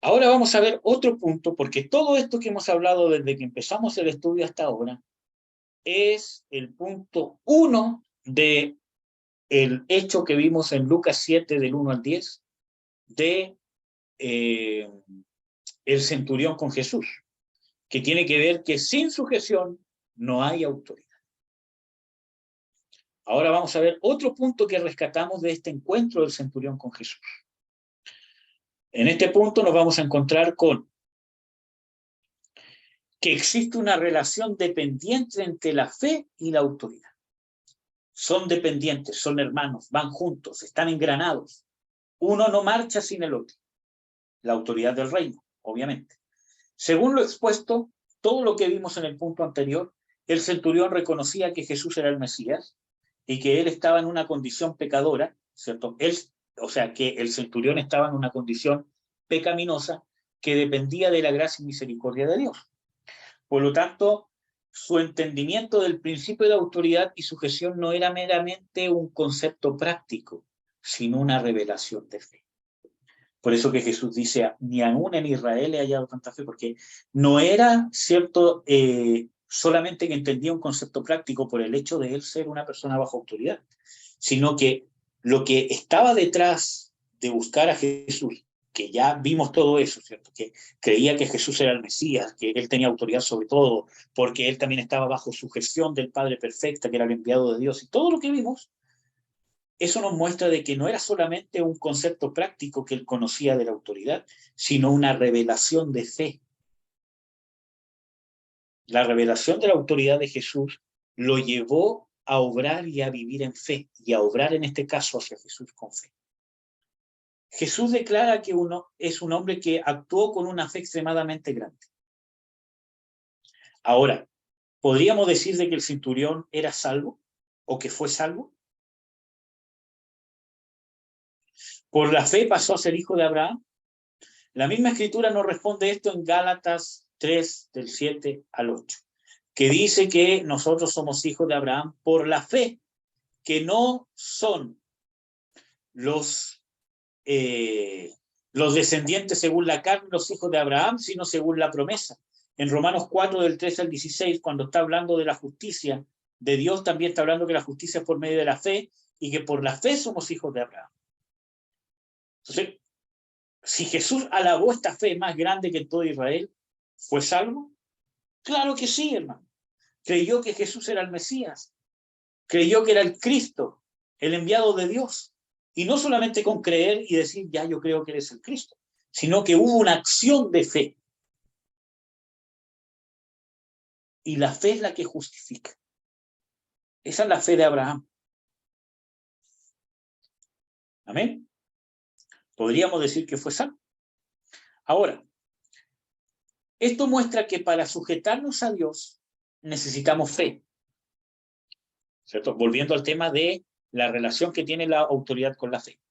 Ahora vamos a ver otro punto, porque todo esto que hemos hablado desde que empezamos el estudio hasta ahora es el punto 1 de el hecho que vimos en Lucas 7 del 1 al 10 de el centurión con Jesús, que tiene que ver que sin sujeción no hay autoridad. Ahora vamos a ver otro punto que rescatamos de este encuentro del centurión con Jesús. En este punto nos vamos a encontrar con que existe una relación dependiente entre la fe y la autoridad. Son dependientes, son hermanos, van juntos, están engranados. Uno no marcha sin el otro. La autoridad del reino, obviamente. Según lo expuesto, todo lo que vimos en el punto anterior, el centurión reconocía que Jesús era el Mesías y que él estaba en una condición pecadora, ¿cierto? O sea, que el centurión estaba en una condición pecaminosa que dependía de la gracia y misericordia de Dios. Por lo tanto, su entendimiento del principio de autoridad y sujeción no era meramente un concepto práctico, sino una revelación de fe. Por eso que Jesús dice, ni aún en Israel he hallado tanta fe, porque no era cierto solamente que entendía un concepto práctico por el hecho de él ser una persona bajo autoridad, sino que lo que estaba detrás de buscar a Jesús, que ya vimos todo eso, ¿cierto? Que creía que Jesús era el Mesías, que él tenía autoridad sobre todo, porque él también estaba bajo sujeción del Padre perfecta, que era el enviado de Dios, y todo lo que vimos, eso nos muestra de que no era solamente un concepto práctico que él conocía de la autoridad, sino una revelación de fe. La revelación de la autoridad de Jesús lo llevó a obrar y a vivir en fe, y a obrar en este caso hacia Jesús con fe. Jesús declara que uno es un hombre que actuó con una fe extremadamente grande. Ahora, ¿podríamos decir de que el centurión era salvo o que fue salvo? ¿Por la fe pasó a ser hijo de Abraham? La misma escritura nos responde esto en Gálatas 3, del 7 al 8, que dice que nosotros somos hijos de Abraham por la fe, que no son los descendientes según la carne, los hijos de Abraham, sino según la promesa. En Romanos 4, del 13 al 16, cuando está hablando de la justicia de Dios, también está hablando que la justicia es por medio de la fe y que por la fe somos hijos de Abraham. Entonces, si Jesús alabó esta fe más grande que todo Israel, ¿fue salvo? Claro que sí, hermano. Creyó que Jesús era el Mesías. Creyó que era el Cristo, el enviado de Dios. Y no solamente con creer y decir, ya yo creo que eres el Cristo, sino que hubo una acción de fe. Y la fe es la que justifica. Esa es la fe de Abraham. Amén. Podríamos decir que fue salvo. Ahora, esto muestra que para sujetarnos a Dios necesitamos fe. ¿Cierto? Volviendo al tema de la relación que tiene la autoridad con la fe.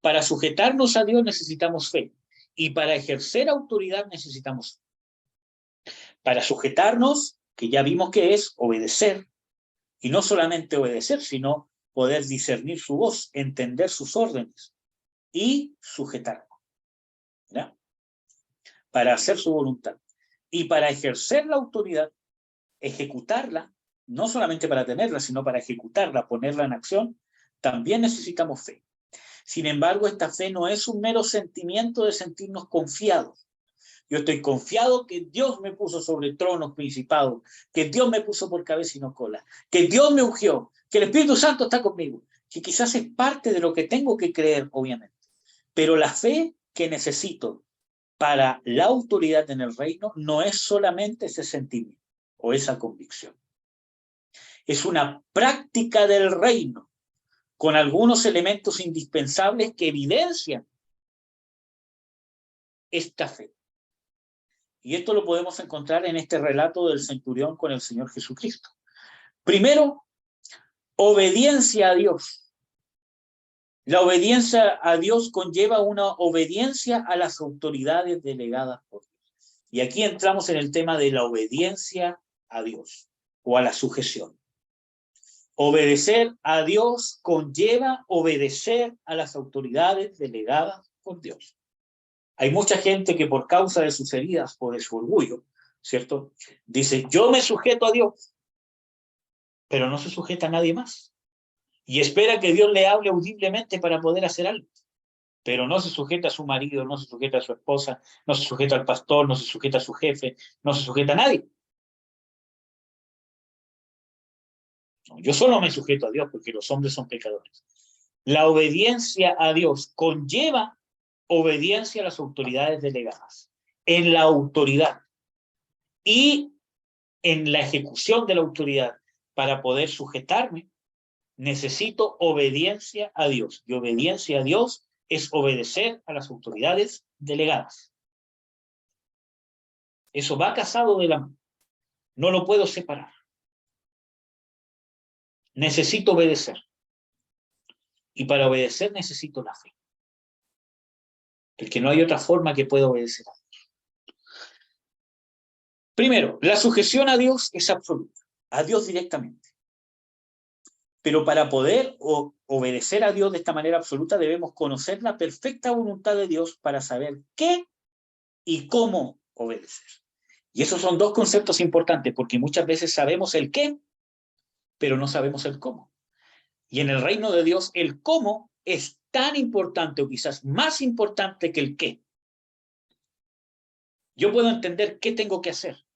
Para sujetarnos a Dios necesitamos fe. Y para ejercer autoridad necesitamos fe. Para sujetarnos, que ya vimos que es obedecer, y no solamente obedecer, sino poder discernir su voz, entender sus órdenes y sujetarnos. ¿Ya? Para hacer su voluntad. Y para ejercer la autoridad, ejecutarla, no solamente para tenerla, sino para ejecutarla, ponerla en acción, también necesitamos fe. Sin embargo, esta fe no es un mero sentimiento de sentirnos confiados. Yo estoy confiado que Dios me puso sobre tronos principados, que Dios me puso por cabeza y no cola, que Dios me ungió, que el Espíritu Santo está conmigo, que quizás es parte de lo que tengo que creer, obviamente. Pero la fe que necesito para la autoridad en el reino no es solamente ese sentimiento o esa convicción. Es una práctica del reino con algunos elementos indispensables que evidencian esta fe. Y esto lo podemos encontrar en este relato del centurión con el Señor Jesucristo. Primero, obediencia a Dios. La obediencia a Dios conlleva una obediencia a las autoridades delegadas por Dios. Y aquí entramos en el tema de la obediencia a Dios o a la sujeción. Obedecer a Dios conlleva obedecer a las autoridades delegadas por Dios. Hay mucha gente que por causa de sus heridas o de su orgullo, ¿cierto? Dice, yo me sujeto a Dios, pero no se sujeta a nadie más. Y espera que Dios le hable audiblemente para poder hacer algo. Pero no se sujeta a su marido, no se sujeta a su esposa, no se sujeta al pastor, no se sujeta a su jefe, no se sujeta a nadie. Yo solo me sujeto a Dios porque los hombres son pecadores. La obediencia a Dios conlleva obediencia a las autoridades delegadas. En la autoridad y en la ejecución de la autoridad, para poder sujetarme, necesito obediencia a Dios. Y obediencia a Dios es obedecer a las autoridades delegadas. Eso va casado de la mano. No lo puedo separar. Necesito obedecer. Y para obedecer necesito la fe. Porque no hay otra forma que pueda obedecer a Dios. Primero, la sujeción a Dios es absoluta. A Dios directamente. Pero para poder obedecer a Dios de esta manera absoluta, debemos conocer la perfecta voluntad de Dios para saber qué y cómo obedecer. Y esos son dos conceptos importantes, porque muchas veces sabemos el qué, pero no sabemos el cómo. Y en el reino de Dios, el cómo es tan importante, o quizás más importante que el qué. Yo puedo entender qué tengo que hacer,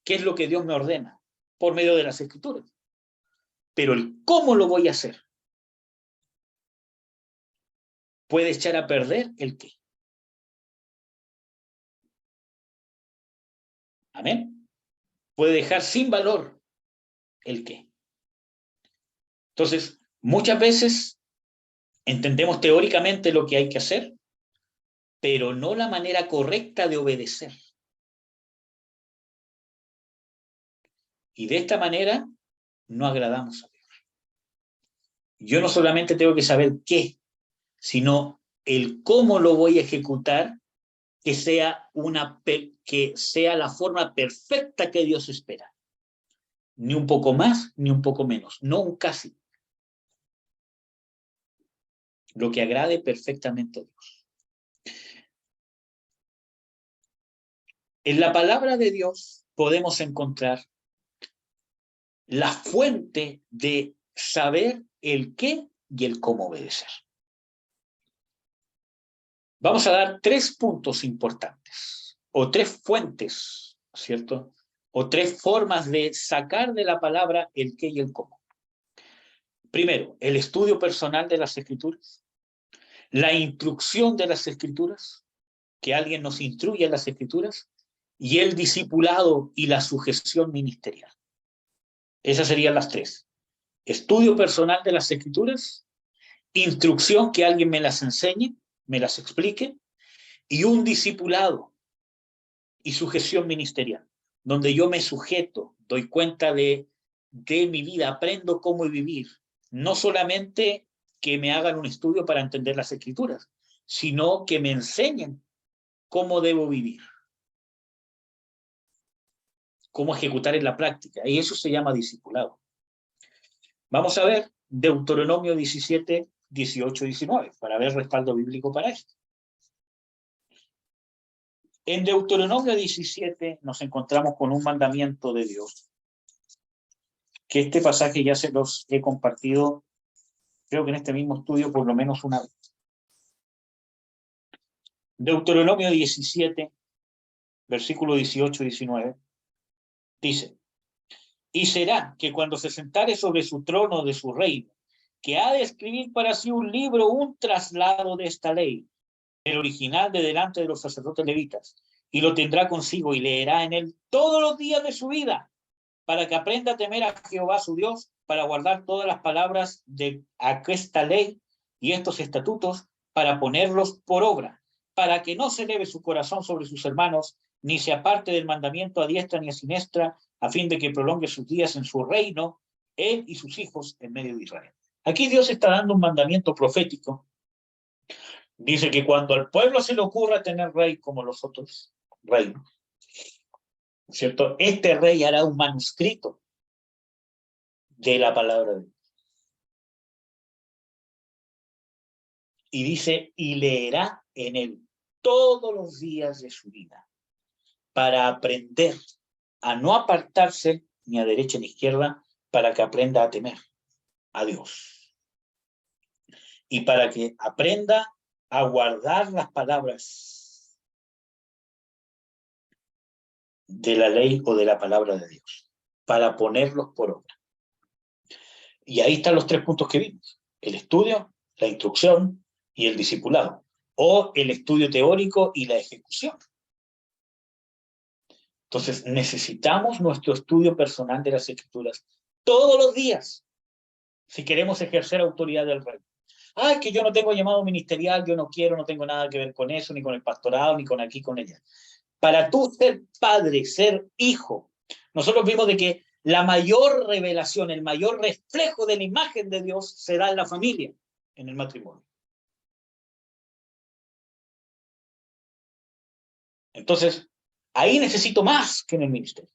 qué es lo que Dios me ordena, por medio de las Escrituras. Pero el cómo lo voy a hacer puede echar a perder el qué. Amén. Puede dejar sin valor el qué. Entonces, muchas veces entendemos teóricamente lo que hay que hacer, pero no la manera correcta de obedecer. Y de esta manera no agradamos a Dios. Yo no solamente tengo que saber qué, sino el cómo lo voy a ejecutar, que sea la forma perfecta que Dios espera. Ni un poco más, ni un poco menos, no un casi. Lo que agrade perfectamente a Dios. En la palabra de Dios podemos encontrar la fuente de saber el qué y el cómo obedecer. Vamos a dar 3 puntos importantes, o 3 fuentes, ¿cierto? O 3 formas de sacar de la palabra el qué y el cómo. Primero, el estudio personal de las Escrituras, la instrucción de las Escrituras, que alguien nos instruya en las Escrituras, y el discipulado y la sujeción ministerial. Esas serían las 3. Estudio personal de las Escrituras, instrucción, que alguien me las enseñe, me las explique, y un discipulado y sujeción ministerial, donde yo me sujeto, doy cuenta de mi vida, aprendo cómo vivir, no solamente que me hagan un estudio para entender las Escrituras, sino que me enseñen cómo debo vivir, cómo ejecutar en la práctica, y eso se llama discipulado. Vamos a ver Deuteronomio 17, 18 y 19, para ver respaldo bíblico para esto. En Deuteronomio 17 nos encontramos con un mandamiento de Dios, que este pasaje ya se los he compartido, creo que en este mismo estudio por lo menos una vez. Deuteronomio 17, versículo 18 y 19, dice: y será que cuando se sentare sobre su trono de su reino, que ha de escribir para sí un libro, un traslado de esta ley, el original de delante de los sacerdotes levitas, y lo tendrá consigo y leerá en él todos los días de su vida, para que aprenda a temer a Jehová su Dios, para guardar todas las palabras de aquesta ley y estos estatutos, para ponerlos por obra, para que no se eleve su corazón sobre sus hermanos, ni se aparte del mandamiento a diestra ni a siniestra, a fin de que prolongue sus días en su reino, él y sus hijos en medio de Israel. Aquí Dios está dando un mandamiento profético. Dice que cuando al pueblo se le ocurra tener rey como los otros reinos, ¿cierto? Este rey hará un manuscrito de la palabra de Dios. Y dice, y leerá en él todos los días de su vida, para aprender a no apartarse ni a derecha ni a izquierda, para que aprenda a temer a Dios. Y para que aprenda a guardar las palabras de la ley o de la palabra de Dios, para ponerlos por obra. Y ahí están los 3 puntos que vimos: el estudio, la instrucción y el discipulado, o el estudio teórico y la ejecución. Entonces necesitamos nuestro estudio personal de las Escrituras todos los días si queremos ejercer autoridad del reino. Ah, es que yo no tengo llamado ministerial, yo no quiero, no tengo nada que ver con eso, ni con el pastorado, ni con aquí, con ella. Para tú ser padre, ser hijo, nosotros vimos de que la mayor revelación, el mayor reflejo de la imagen de Dios se da en la familia, en el matrimonio. Entonces, ahí necesito más que en el ministerio.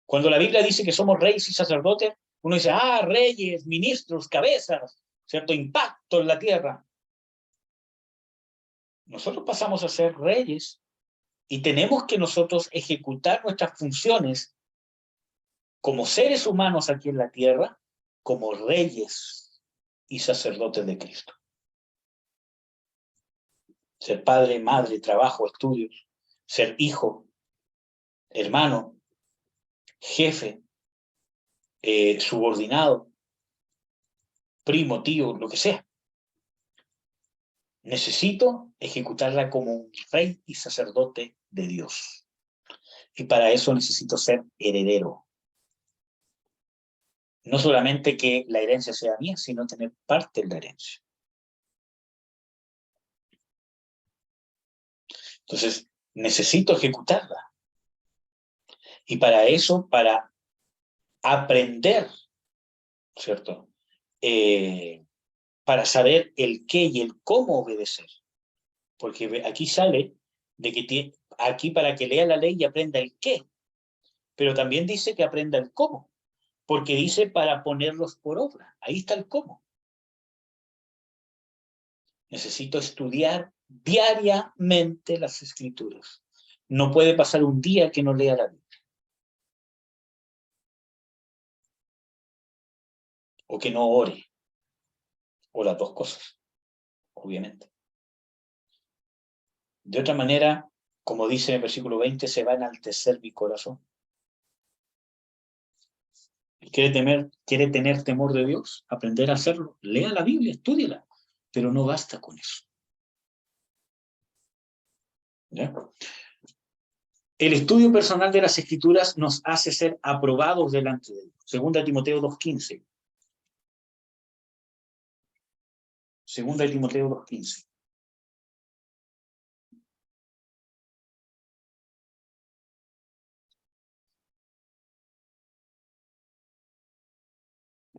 Cuando la Biblia dice que somos reyes y sacerdotes, uno dice, ah, reyes, ministros, cabezas, ¿cierto? Impacto en la tierra. Nosotros pasamos a ser reyes y tenemos que nosotros ejecutar nuestras funciones como seres humanos aquí en la tierra, como reyes y sacerdotes de Cristo. Ser padre, madre, trabajo, estudios, ser hijo, hermano, jefe, subordinado, primo, tío, lo que sea. Necesito ejecutarla como un rey y sacerdote de Dios. Y para eso necesito ser heredero. No solamente que la herencia sea mía, sino tener parte en la herencia. Entonces, necesito ejecutarla. Y para eso, para aprender, ¿cierto? Para saber el qué y el cómo obedecer. Porque aquí sale de que aquí para que lea la ley y aprenda el qué, pero también dice que aprenda el cómo, porque dice para ponerlos por obra. Ahí está el cómo. Necesito estudiar diariamente las Escrituras. No puede pasar un día que no lea la Biblia. O que no ore. O las dos cosas, obviamente. De otra manera, como dice en el versículo 20, se va a enaltecer mi corazón. ¿Quiere tener temor de Dios? Aprender a hacerlo. Lea la Biblia, estúdiela. Pero no basta con eso. ¿Ya? El estudio personal de las Escrituras nos hace ser aprobados delante de Dios. Segunda Timoteo 2:15. Segunda Timoteo 2:15.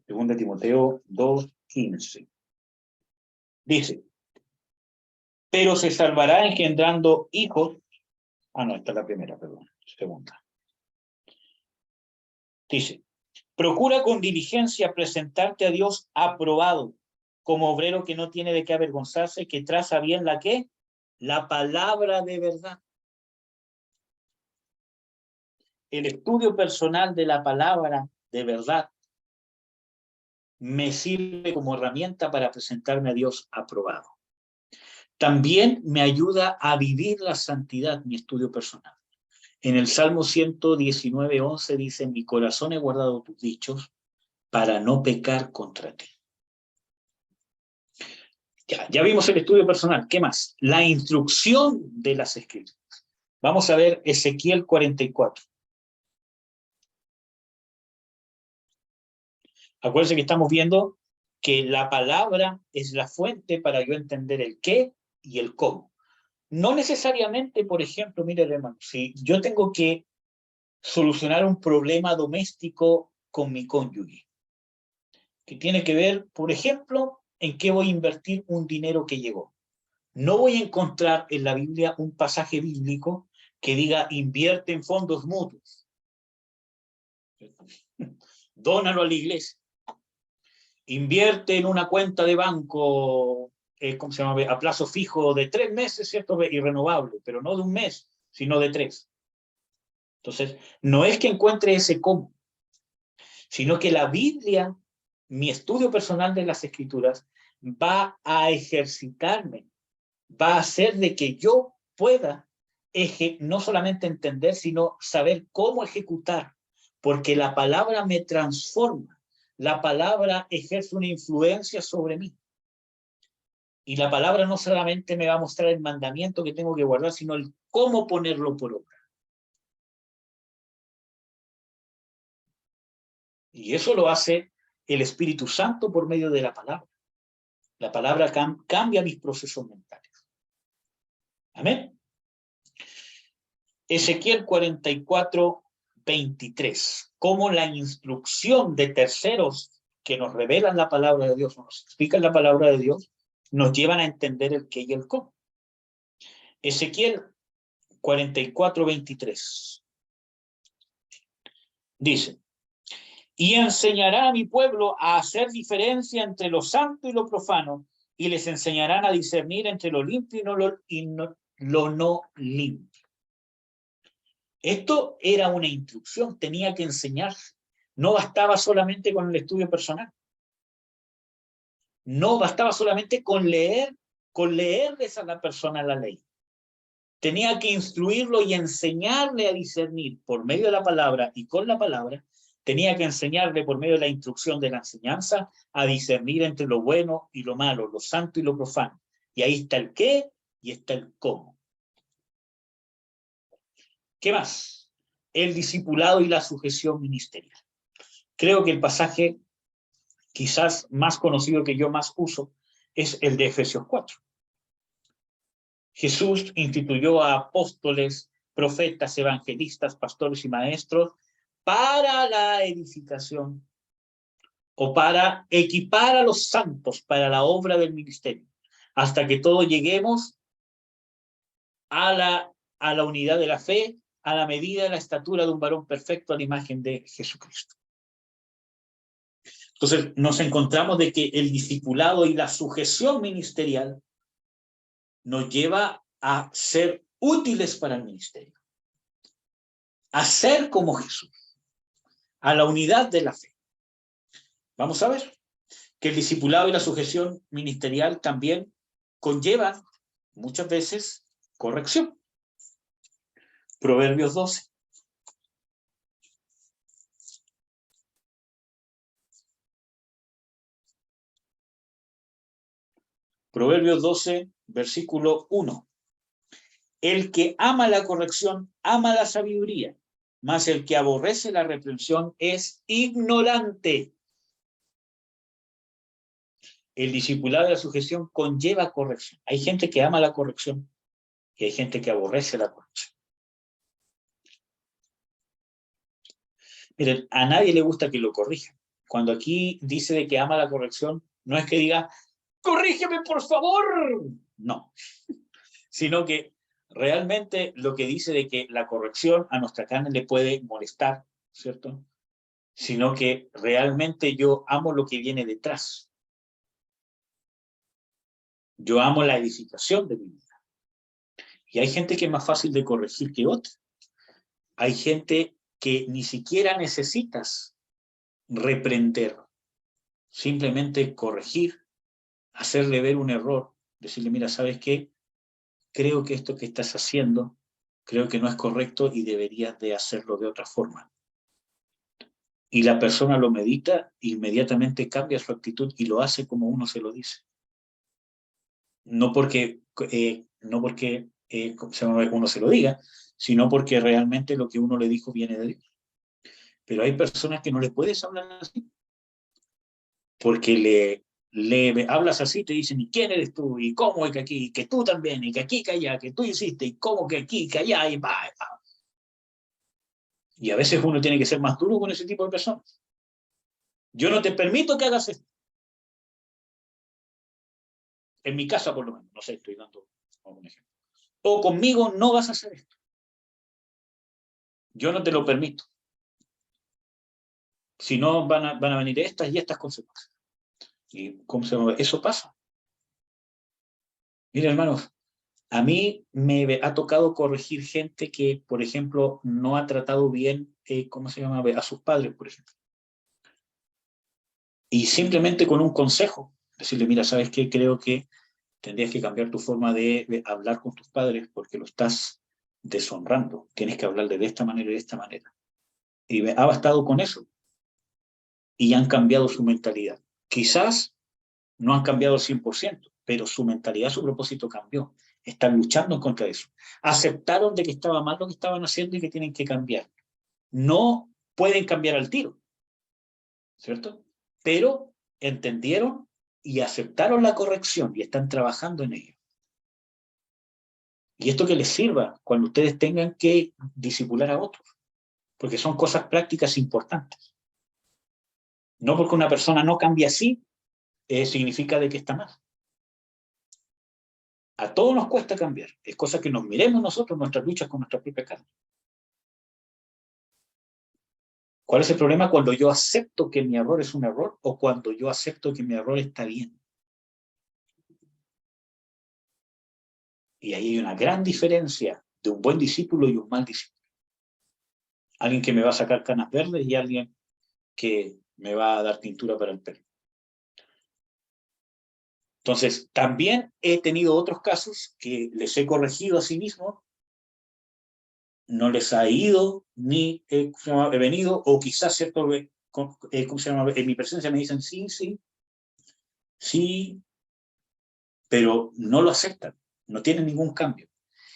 Segunda Timoteo 2:15. Dice, pero se salvará engendrando hijos. Ah, no, esta es la primera, perdón. Segunda. Dice, procura con diligencia presentarte a Dios aprobado, como obrero que no tiene de qué avergonzarse, que traza bien la ¿qué? La palabra de verdad. El estudio personal de la palabra de verdad me sirve como herramienta para presentarme a Dios aprobado. También me ayuda a vivir la santidad, mi estudio personal. En el Salmo 119:11 dice, en mi corazón he guardado tus dichos para no pecar contra ti. Ya vimos el estudio personal. ¿Qué más? La instrucción de las Escrituras. Vamos a ver Ezequiel 44. Acuérdense que estamos viendo que la palabra es la fuente para yo entender el qué y el cómo. No necesariamente, por ejemplo, mire hermano, si yo tengo que solucionar un problema doméstico con mi cónyuge, que tiene que ver, por ejemplo, en qué voy a invertir un dinero que llegó. No voy a encontrar en la Biblia un pasaje bíblico que diga invierte en fondos mutuos. Dónalo a la iglesia. Invierte en una cuenta de banco, ¿cómo se llama? A plazo fijo de 3 meses, ¿cierto? Y renovable, pero no de un mes, sino de 3. Entonces, no es que encuentre ese cómo, sino que la Biblia, mi estudio personal de las Escrituras, va a ejercitarme, va a hacer de que yo pueda no solamente entender, sino saber cómo ejecutar, porque la palabra me transforma. La palabra ejerce una influencia sobre mí. Y la palabra no solamente me va a mostrar el mandamiento que tengo que guardar, sino el cómo ponerlo por obra. Y eso lo hace el Espíritu Santo por medio de la palabra. La palabra cambia mis procesos mentales. Amén. Ezequiel 44:23. Cómo la instrucción de terceros que nos revelan la palabra de Dios, nos explican la palabra de Dios, nos llevan a entender el qué y el cómo. Ezequiel 44:23. Dice, y enseñará a mi pueblo a hacer diferencia entre lo santo y lo profano, y les enseñarán a discernir entre lo limpio y lo no limpio. Esto era una instrucción, tenía que enseñarse. No bastaba solamente con el estudio personal. No bastaba solamente con leerles a la persona la ley. Tenía que instruirlo y enseñarle a discernir por medio de la palabra y con la palabra. Tenía que enseñarle por medio de la instrucción de la enseñanza a discernir entre lo bueno y lo malo, lo santo y lo profano. Y ahí está el qué y está el cómo. ¿Qué más? El discipulado y la sujeción ministerial. Creo que el pasaje quizás más conocido que yo más uso es el de Efesios 4. Jesús instituyó a apóstoles, profetas, evangelistas, pastores y maestros, para la edificación o para equipar a los santos para la obra del ministerio, hasta que todos lleguemos a la unidad de la fe, a la medida de la estatura de un varón perfecto a la imagen de Jesucristo. Entonces nos encontramos de que el discipulado y la sujeción ministerial nos lleva a ser útiles para el ministerio, a ser como Jesús, a la unidad de la fe. Vamos a ver que el discipulado y la sujeción ministerial también conllevan muchas veces corrección. Proverbios 12. Proverbios 12, versículo 1. El que ama la corrección, ama la sabiduría, mas el que aborrece la reprensión es ignorante. El discipulado de la sujeción conlleva corrección. Hay gente que ama la corrección y hay gente que aborrece la corrección. Miren, a nadie le gusta que lo corrijan. Cuando aquí dice de que ama la corrección, no es que diga, corrígeme por favor. No, sino que realmente lo que dice de que la corrección a nuestra carne le puede molestar, ¿cierto? Sino que realmente yo amo lo que viene detrás. Yo amo la edificación de mi vida. Y hay gente que es más fácil de corregir que otra. Hay gente que ni siquiera necesitas reprender, simplemente corregir, hacerle ver un error, decirle, mira, ¿sabes qué? Creo que esto que estás haciendo, creo que no es correcto y deberías de hacerlo de otra forma. Y la persona lo medita, inmediatamente cambia su actitud y lo hace como uno se lo dice. No porque uno se lo diga, sino porque realmente lo que uno le dijo viene de Dios. Pero hay personas que no le puedes hablar así, porque le hablas así, te dicen, ¿y quién eres tú? ¿Y cómo es que aquí? ¿Y que tú también? ¿Y que aquí, que allá? ¿Que tú hiciste? ¿Y cómo que aquí, que allá? Y va. Y a veces uno tiene que ser más duro con ese tipo de personas. Yo no te permito que hagas esto. En mi casa, por lo menos. No sé, estoy dando un ejemplo. O conmigo no vas a hacer esto. Yo no te lo permito. Si no, van a venir estas y estas consecuencias. ¿Y cómo se llama? Eso pasa. Miren, hermanos, a mí me ha tocado corregir gente que, por ejemplo, no ha tratado bien, ¿cómo se llama? A sus padres, por ejemplo. Y simplemente con un consejo, decirle, mira, ¿sabes qué? Creo que tendrías que cambiar tu forma de hablar con tus padres porque lo estás deshonrando. Tienes que hablarle de esta manera y de esta manera. Y ha bastado con eso. Y han cambiado su mentalidad. Quizás no han cambiado al 100%, pero su mentalidad, su propósito cambió. Están luchando en contra de eso. Aceptaron de que estaba mal lo que estaban haciendo y que tienen que cambiar. No pueden cambiar al tiro, ¿cierto? Pero entendieron y aceptaron la corrección y están trabajando en ello. Y esto que les sirva cuando ustedes tengan que discipular a otros, porque son cosas prácticas importantes. No porque una persona no cambie así, significa de que está mal. A todos nos cuesta cambiar. Es cosa que nos miremos nosotros nuestras luchas con nuestra propia carne. ¿Cuál es el problema? Cuando yo acepto que mi error es un error o cuando yo acepto que mi error está bien. Y ahí hay una gran diferencia de un buen discípulo y un mal discípulo. Alguien que me va a sacar canas verdes y alguien que me va a dar tintura para el pelo. Entonces, también he tenido otros casos que les he corregido a sí mismo, no les ha ido, ni he venido, o quizás, ¿cierto? ¿Cómo se llama? En mi presencia me dicen sí, sí, sí, pero no lo aceptan, no tienen ningún cambio.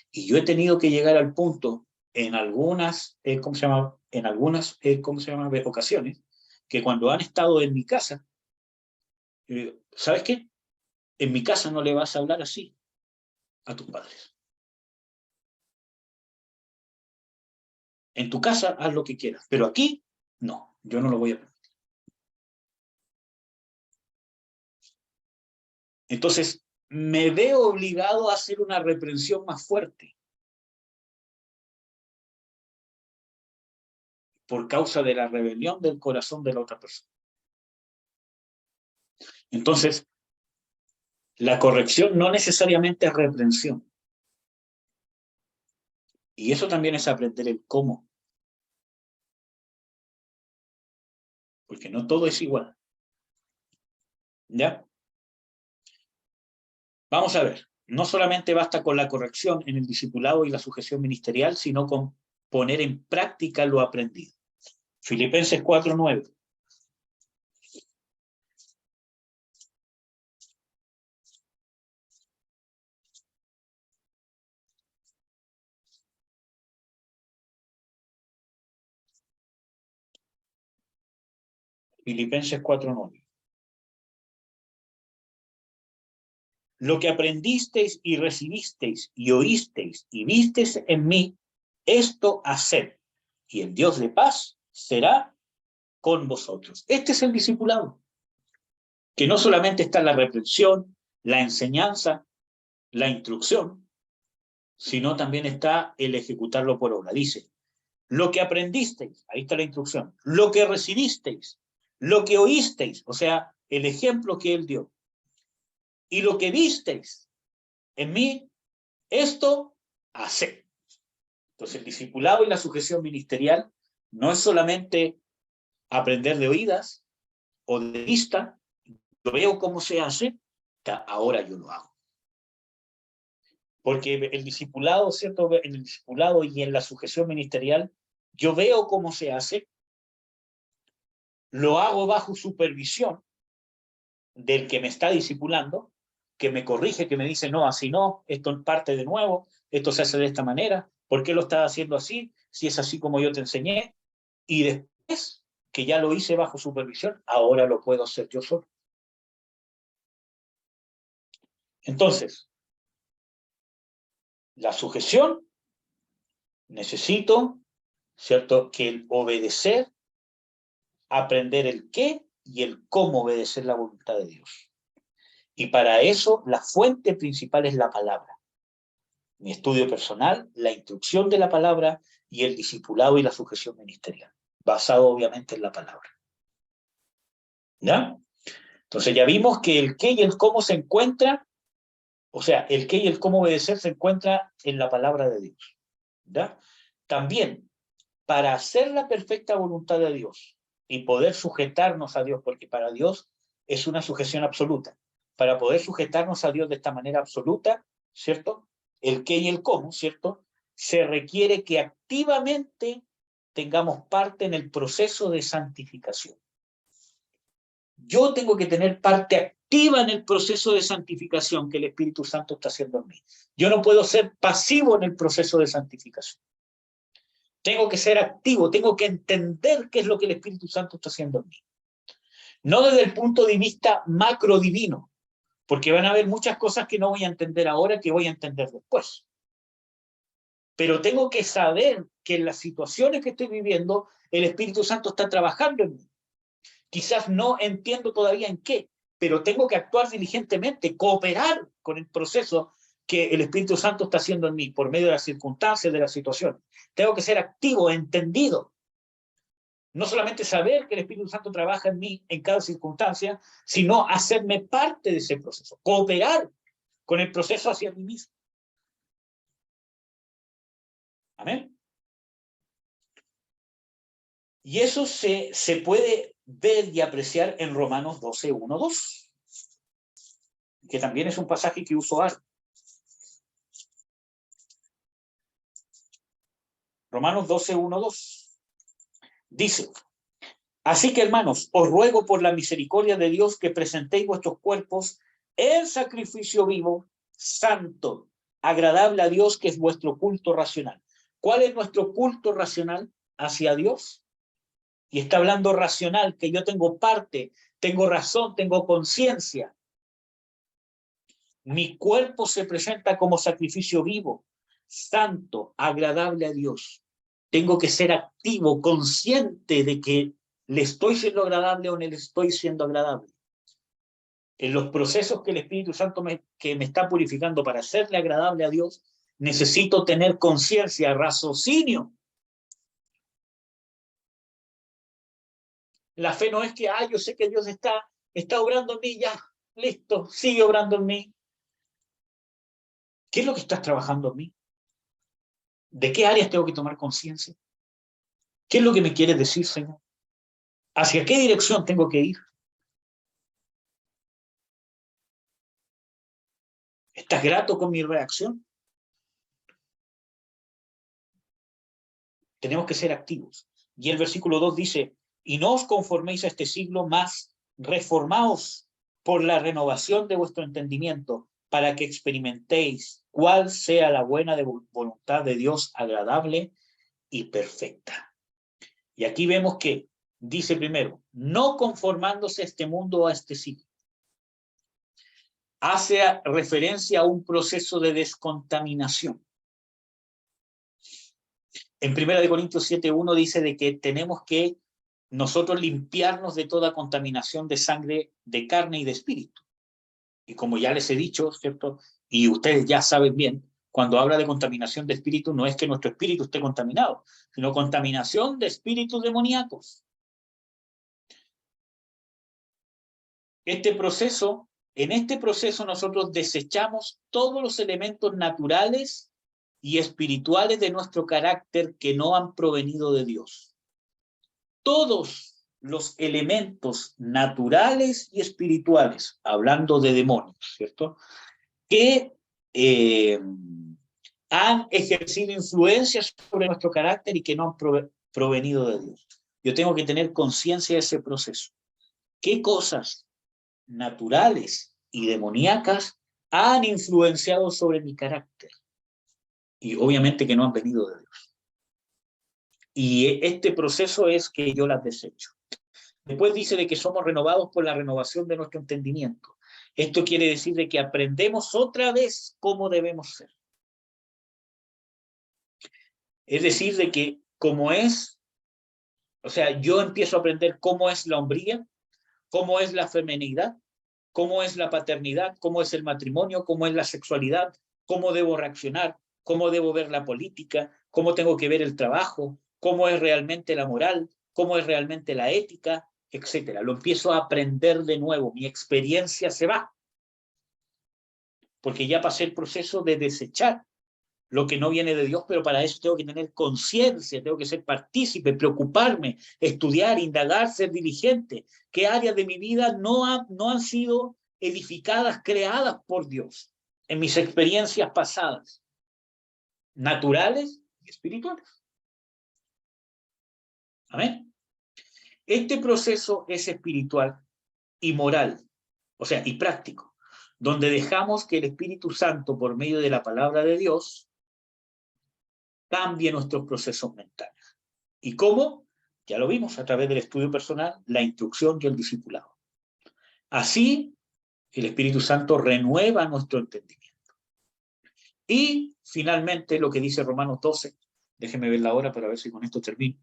Y yo he tenido que llegar al punto en algunas, ¿cómo se llama? En algunas, ¿cómo se llama? Ocasiones, que cuando han estado en mi casa, ¿sabes qué? En mi casa no le vas a hablar así a tus padres. En tu casa haz lo que quieras, pero aquí no, yo no lo voy a permitir. Entonces, me veo obligado a hacer una reprensión más fuerte por causa de la rebelión del corazón de la otra persona. Entonces, la corrección no necesariamente es reprensión. Y eso también es aprender el cómo. Porque no todo es igual. ¿Ya? Vamos a ver. No solamente basta con la corrección en el discipulado y la sujeción ministerial, sino con poner en práctica lo aprendido. Filipenses 4:9. Filipenses 4:9. Lo que aprendisteis y recibisteis y oísteis y visteis en mí, esto haced, y el Dios de paz será con vosotros. Este es el discipulado, que no solamente está la reprensión, la enseñanza, la instrucción, sino también está el ejecutarlo por obra. Dice, lo que aprendisteis, ahí está la instrucción, lo que recibisteis, lo que oísteis, o sea, el ejemplo que él dio, y lo que visteis en mí, esto haced. Entonces, el discipulado y la sujeción ministerial no es solamente aprender de oídas o de vista, yo veo cómo se hace, ahora yo lo hago. Porque el discipulado, ¿cierto? En el discipulado y en la sujeción ministerial, yo veo cómo se hace, lo hago bajo supervisión del que me está discipulando, que me corrige, que me dice, no, así no, esto parte de nuevo, esto se hace de esta manera, ¿por qué lo estás haciendo así? Si es así como yo te enseñé. Y después que ya lo hice bajo supervisión, ahora lo puedo hacer yo solo. Entonces, la sujeción, necesito, ¿cierto?, que el obedecer, aprender el qué y el cómo obedecer la voluntad de Dios. Y para eso, la fuente principal es la palabra. Mi estudio personal, la instrucción de la palabra y el discipulado y la sujeción ministerial, basado obviamente en la palabra. ¿Ya? Entonces ya vimos que el qué y el cómo se encuentra, o sea, el qué y el cómo obedecer se encuentra en la palabra de Dios. ¿Ya? También, para hacer la perfecta voluntad de Dios y poder sujetarnos a Dios, porque para Dios es una sujeción absoluta, para poder sujetarnos a Dios de esta manera absoluta, ¿cierto?, el qué y el cómo, ¿cierto?, se requiere que activamente tengamos parte en el proceso de santificación. Yo tengo que tener parte activa en el proceso de santificación que el Espíritu Santo está haciendo en mí. Yo no puedo ser pasivo en el proceso de santificación. Tengo que ser activo, tengo que entender qué es lo que el Espíritu Santo está haciendo en mí. No desde el punto de vista macro divino, porque van a haber muchas cosas que no voy a entender ahora, que voy a entender después. Pero tengo que saber que en las situaciones que estoy viviendo, el Espíritu Santo está trabajando en mí. Quizás no entiendo todavía en qué, pero tengo que actuar diligentemente, cooperar con el proceso que el Espíritu Santo está haciendo en mí por medio de las circunstancias, de la situación. Tengo que ser activo, entendido. No solamente saber que el Espíritu Santo trabaja en mí en cada circunstancia, sino hacerme parte de ese proceso, cooperar con el proceso hacia mí mismo. Amén. Y eso se puede ver y apreciar en Romanos 12:1-2, que también es un pasaje que uso harto. Romanos 12:1-2. Dice, así que hermanos, os ruego por la misericordia de Dios que presentéis vuestros cuerpos en sacrificio vivo, santo, agradable a Dios, que es vuestro culto racional. ¿Cuál es nuestro culto racional hacia Dios? Y está hablando racional, que yo tengo parte, tengo razón, tengo conciencia. Mi cuerpo se presenta como sacrificio vivo, santo, agradable a Dios. tengo que ser activo, consciente de que le estoy siendo agradable o no le estoy siendo agradable. En los procesos que el Espíritu Santo que me está purificando para hacerle agradable a Dios, necesito tener conciencia, raciocinio. La fe no es que, yo sé que Dios está obrando en mí, ya, listo, sigue obrando en mí. ¿Qué es lo que estás trabajando en mí? ¿De qué áreas tengo que tomar conciencia? ¿Qué es lo que me quieres decir, Señor? ¿Hacia qué dirección tengo que ir? ¿Estás grato con mi reacción? Tenemos que ser activos. Y el versículo 2 dice, y no os conforméis a este siglo, más reformaos por la renovación de vuestro entendimiento, para que experimentéis cuál sea la buena voluntad de Dios, agradable y perfecta. Y aquí vemos que dice primero, no conformándose a este mundo o a este siglo. Hace referencia a un proceso de descontaminación. En 1 Corintios 7:1 dice de que tenemos que nosotros limpiarnos de toda contaminación de sangre, de carne y de espíritu. Y como ya les he dicho, ¿cierto? Y ustedes ya saben bien, cuando habla de contaminación de espíritu, no es que nuestro espíritu esté contaminado, sino contaminación de espíritus demoníacos. En este proceso nosotros desechamos todos los elementos naturales y espirituales de nuestro carácter que no han provenido de Dios. Todos los elementos naturales y espirituales, hablando de demonios, ¿cierto? Que han ejercido influencia sobre nuestro carácter y que no han provenido de Dios. Yo tengo que tener conciencia de ese proceso. ¿Qué cosas naturales y demoníacas han influenciado sobre mi carácter? Y obviamente que no han venido de Dios. Y este proceso es que yo las desecho. Después dice de que somos renovados por la renovación de nuestro entendimiento. Esto quiere decir de que aprendemos otra vez cómo debemos ser. Es decir, de que yo empiezo a aprender cómo es la hombría, cómo es la feminidad, cómo es la paternidad, cómo es el matrimonio, cómo es la sexualidad, cómo debo reaccionar, cómo debo ver la política, cómo tengo que ver el trabajo, cómo es realmente la moral, cómo es realmente la ética, etcétera. Lo empiezo a aprender de nuevo, mi experiencia se va, porque ya pasé el proceso de desechar lo que no viene de Dios, pero para eso tengo que tener conciencia, tengo que ser partícipe, preocuparme, estudiar, indagar, ser diligente. ¿Qué áreas de mi vida no han sido edificadas, creadas por Dios en mis experiencias pasadas, naturales y espirituales? Amén. Este proceso es espiritual y moral, y práctico, donde dejamos que el Espíritu Santo, por medio de la palabra de Dios, cambie nuestros procesos mentales. ¿Y cómo? Ya lo vimos a través del estudio personal, la instrucción y el discipulado. Así, el Espíritu Santo renueva nuestro entendimiento. Y finalmente, lo que dice Romanos 12, déjenme ver la hora para ver si con esto termino.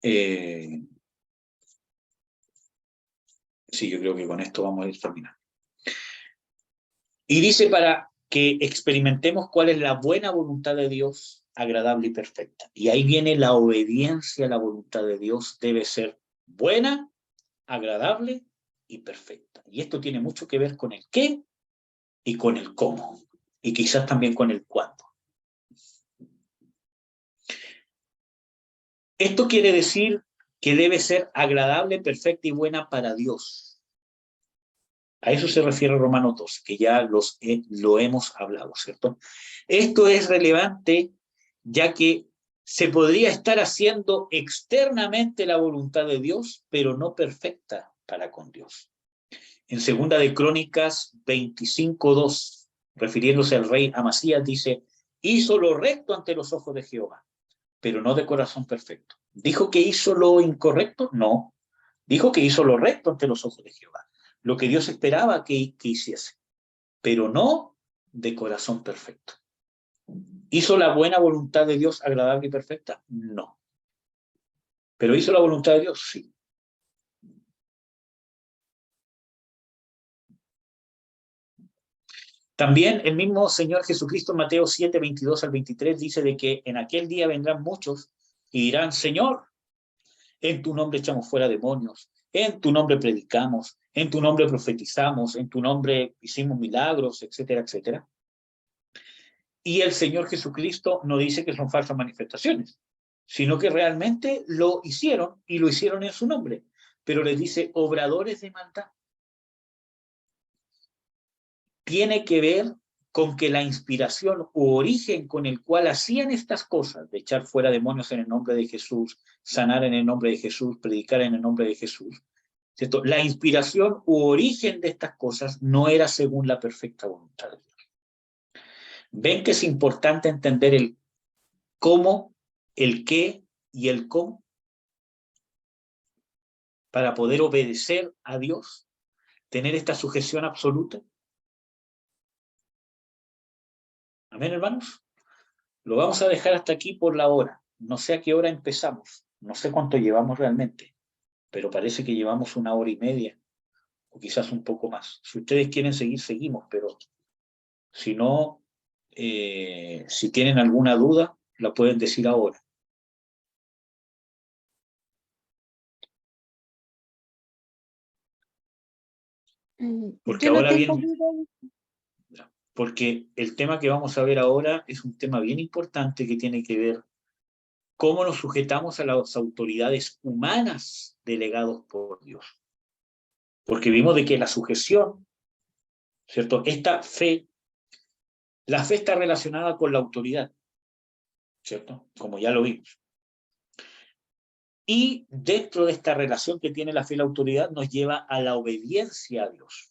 Sí, yo creo que con esto vamos a ir terminando. Y dice para que experimentemos cuál es la buena voluntad de Dios, agradable y perfecta. Y ahí viene la obediencia a la voluntad de Dios, debe ser buena, agradable y perfecta. Y esto tiene mucho que ver con el qué y con el cómo, y quizás también con el cuándo. Esto quiere decir que debe ser agradable, perfecta y buena para Dios. A eso se refiere Romanos 12, que ya lo hemos hablado, ¿cierto? Esto es relevante ya que se podría estar haciendo externamente la voluntad de Dios, pero no perfecta para con Dios. En 2 de Crónicas 25:2, refiriéndose al rey Amasías, dice, hizo lo recto ante los ojos de Jehová, pero no de corazón perfecto. ¿Dijo que hizo lo incorrecto? No. Dijo que hizo lo recto ante los ojos de Jehová, lo que Dios esperaba que hiciese, pero no de corazón perfecto. ¿Hizo la buena voluntad de Dios agradable y perfecta? No. ¿Pero hizo la voluntad de Dios? Sí. También el mismo Señor Jesucristo en Mateo 7, 22 al 23 dice de que en aquel día vendrán muchos y dirán, Señor, en tu nombre echamos fuera demonios, en tu nombre predicamos, en tu nombre profetizamos, en tu nombre hicimos milagros, etcétera, etcétera. Y el Señor Jesucristo no dice que son falsas manifestaciones, sino que realmente lo hicieron y lo hicieron en su nombre. Pero les dice, obradores de maldad. Tiene que ver con que la inspiración u origen con el cual hacían estas cosas, de echar fuera demonios en el nombre de Jesús, sanar en el nombre de Jesús, predicar en el nombre de Jesús, ¿cierto? La inspiración u origen de estas cosas no era según la perfecta voluntad de Dios. Ven que es importante entender el cómo, el qué y el cómo para poder obedecer a Dios, tener esta sujeción absoluta. Amén, hermanos. Lo vamos a dejar hasta aquí por la hora. No sé a qué hora empezamos, no sé cuánto llevamos realmente, pero parece que llevamos 1 hora y media, o quizás un poco más. Si ustedes quieren seguir, seguimos, pero si no, si tienen alguna duda, la pueden decir ahora. Porque Yo no ahora tengo viene, duda. porque el tema que vamos a ver ahora es un tema bien importante que tiene que ver cómo nos sujetamos a las autoridades humanas delegadas por Dios. Porque vimos de que la sujeción, ¿cierto? Esta fe, la fe está relacionada con la autoridad, ¿cierto? Como ya lo vimos. Y dentro de esta relación que tiene la fe y la autoridad nos lleva a la obediencia a Dios.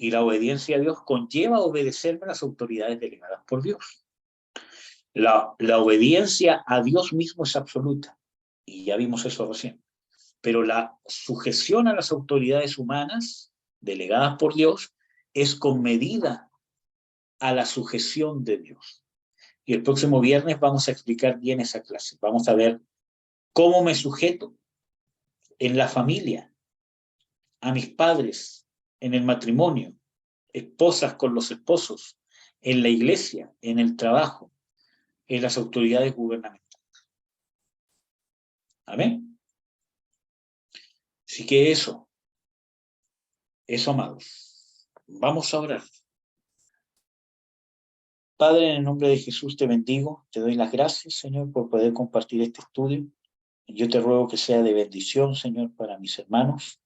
Y la obediencia a Dios conlleva obedecerme a las autoridades delegadas por Dios. La obediencia a Dios mismo es absoluta. Y ya vimos eso recién. Pero la sujeción a las autoridades humanas delegadas por Dios es con medida a la sujeción de Dios. Y el próximo viernes vamos a explicar bien esa clase. Vamos a ver cómo me sujeto en la familia, a mis padres, en el matrimonio, esposas con los esposos, en la iglesia, en el trabajo, en las autoridades gubernamentales. Amén. Así que eso, amados. Vamos a orar. Padre, en el nombre de Jesús te bendigo, te doy las gracias, Señor, por poder compartir este estudio. Yo te ruego que sea de bendición, Señor, para mis hermanos,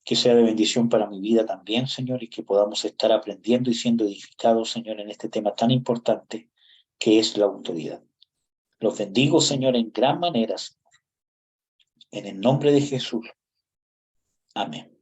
que sea de bendición para mi vida también, Señor, y que podamos estar aprendiendo y siendo edificados, Señor, en este tema tan importante que es la autoridad. Los bendigo, Señor, en gran manera, Señor. En el nombre de Jesús. Amén.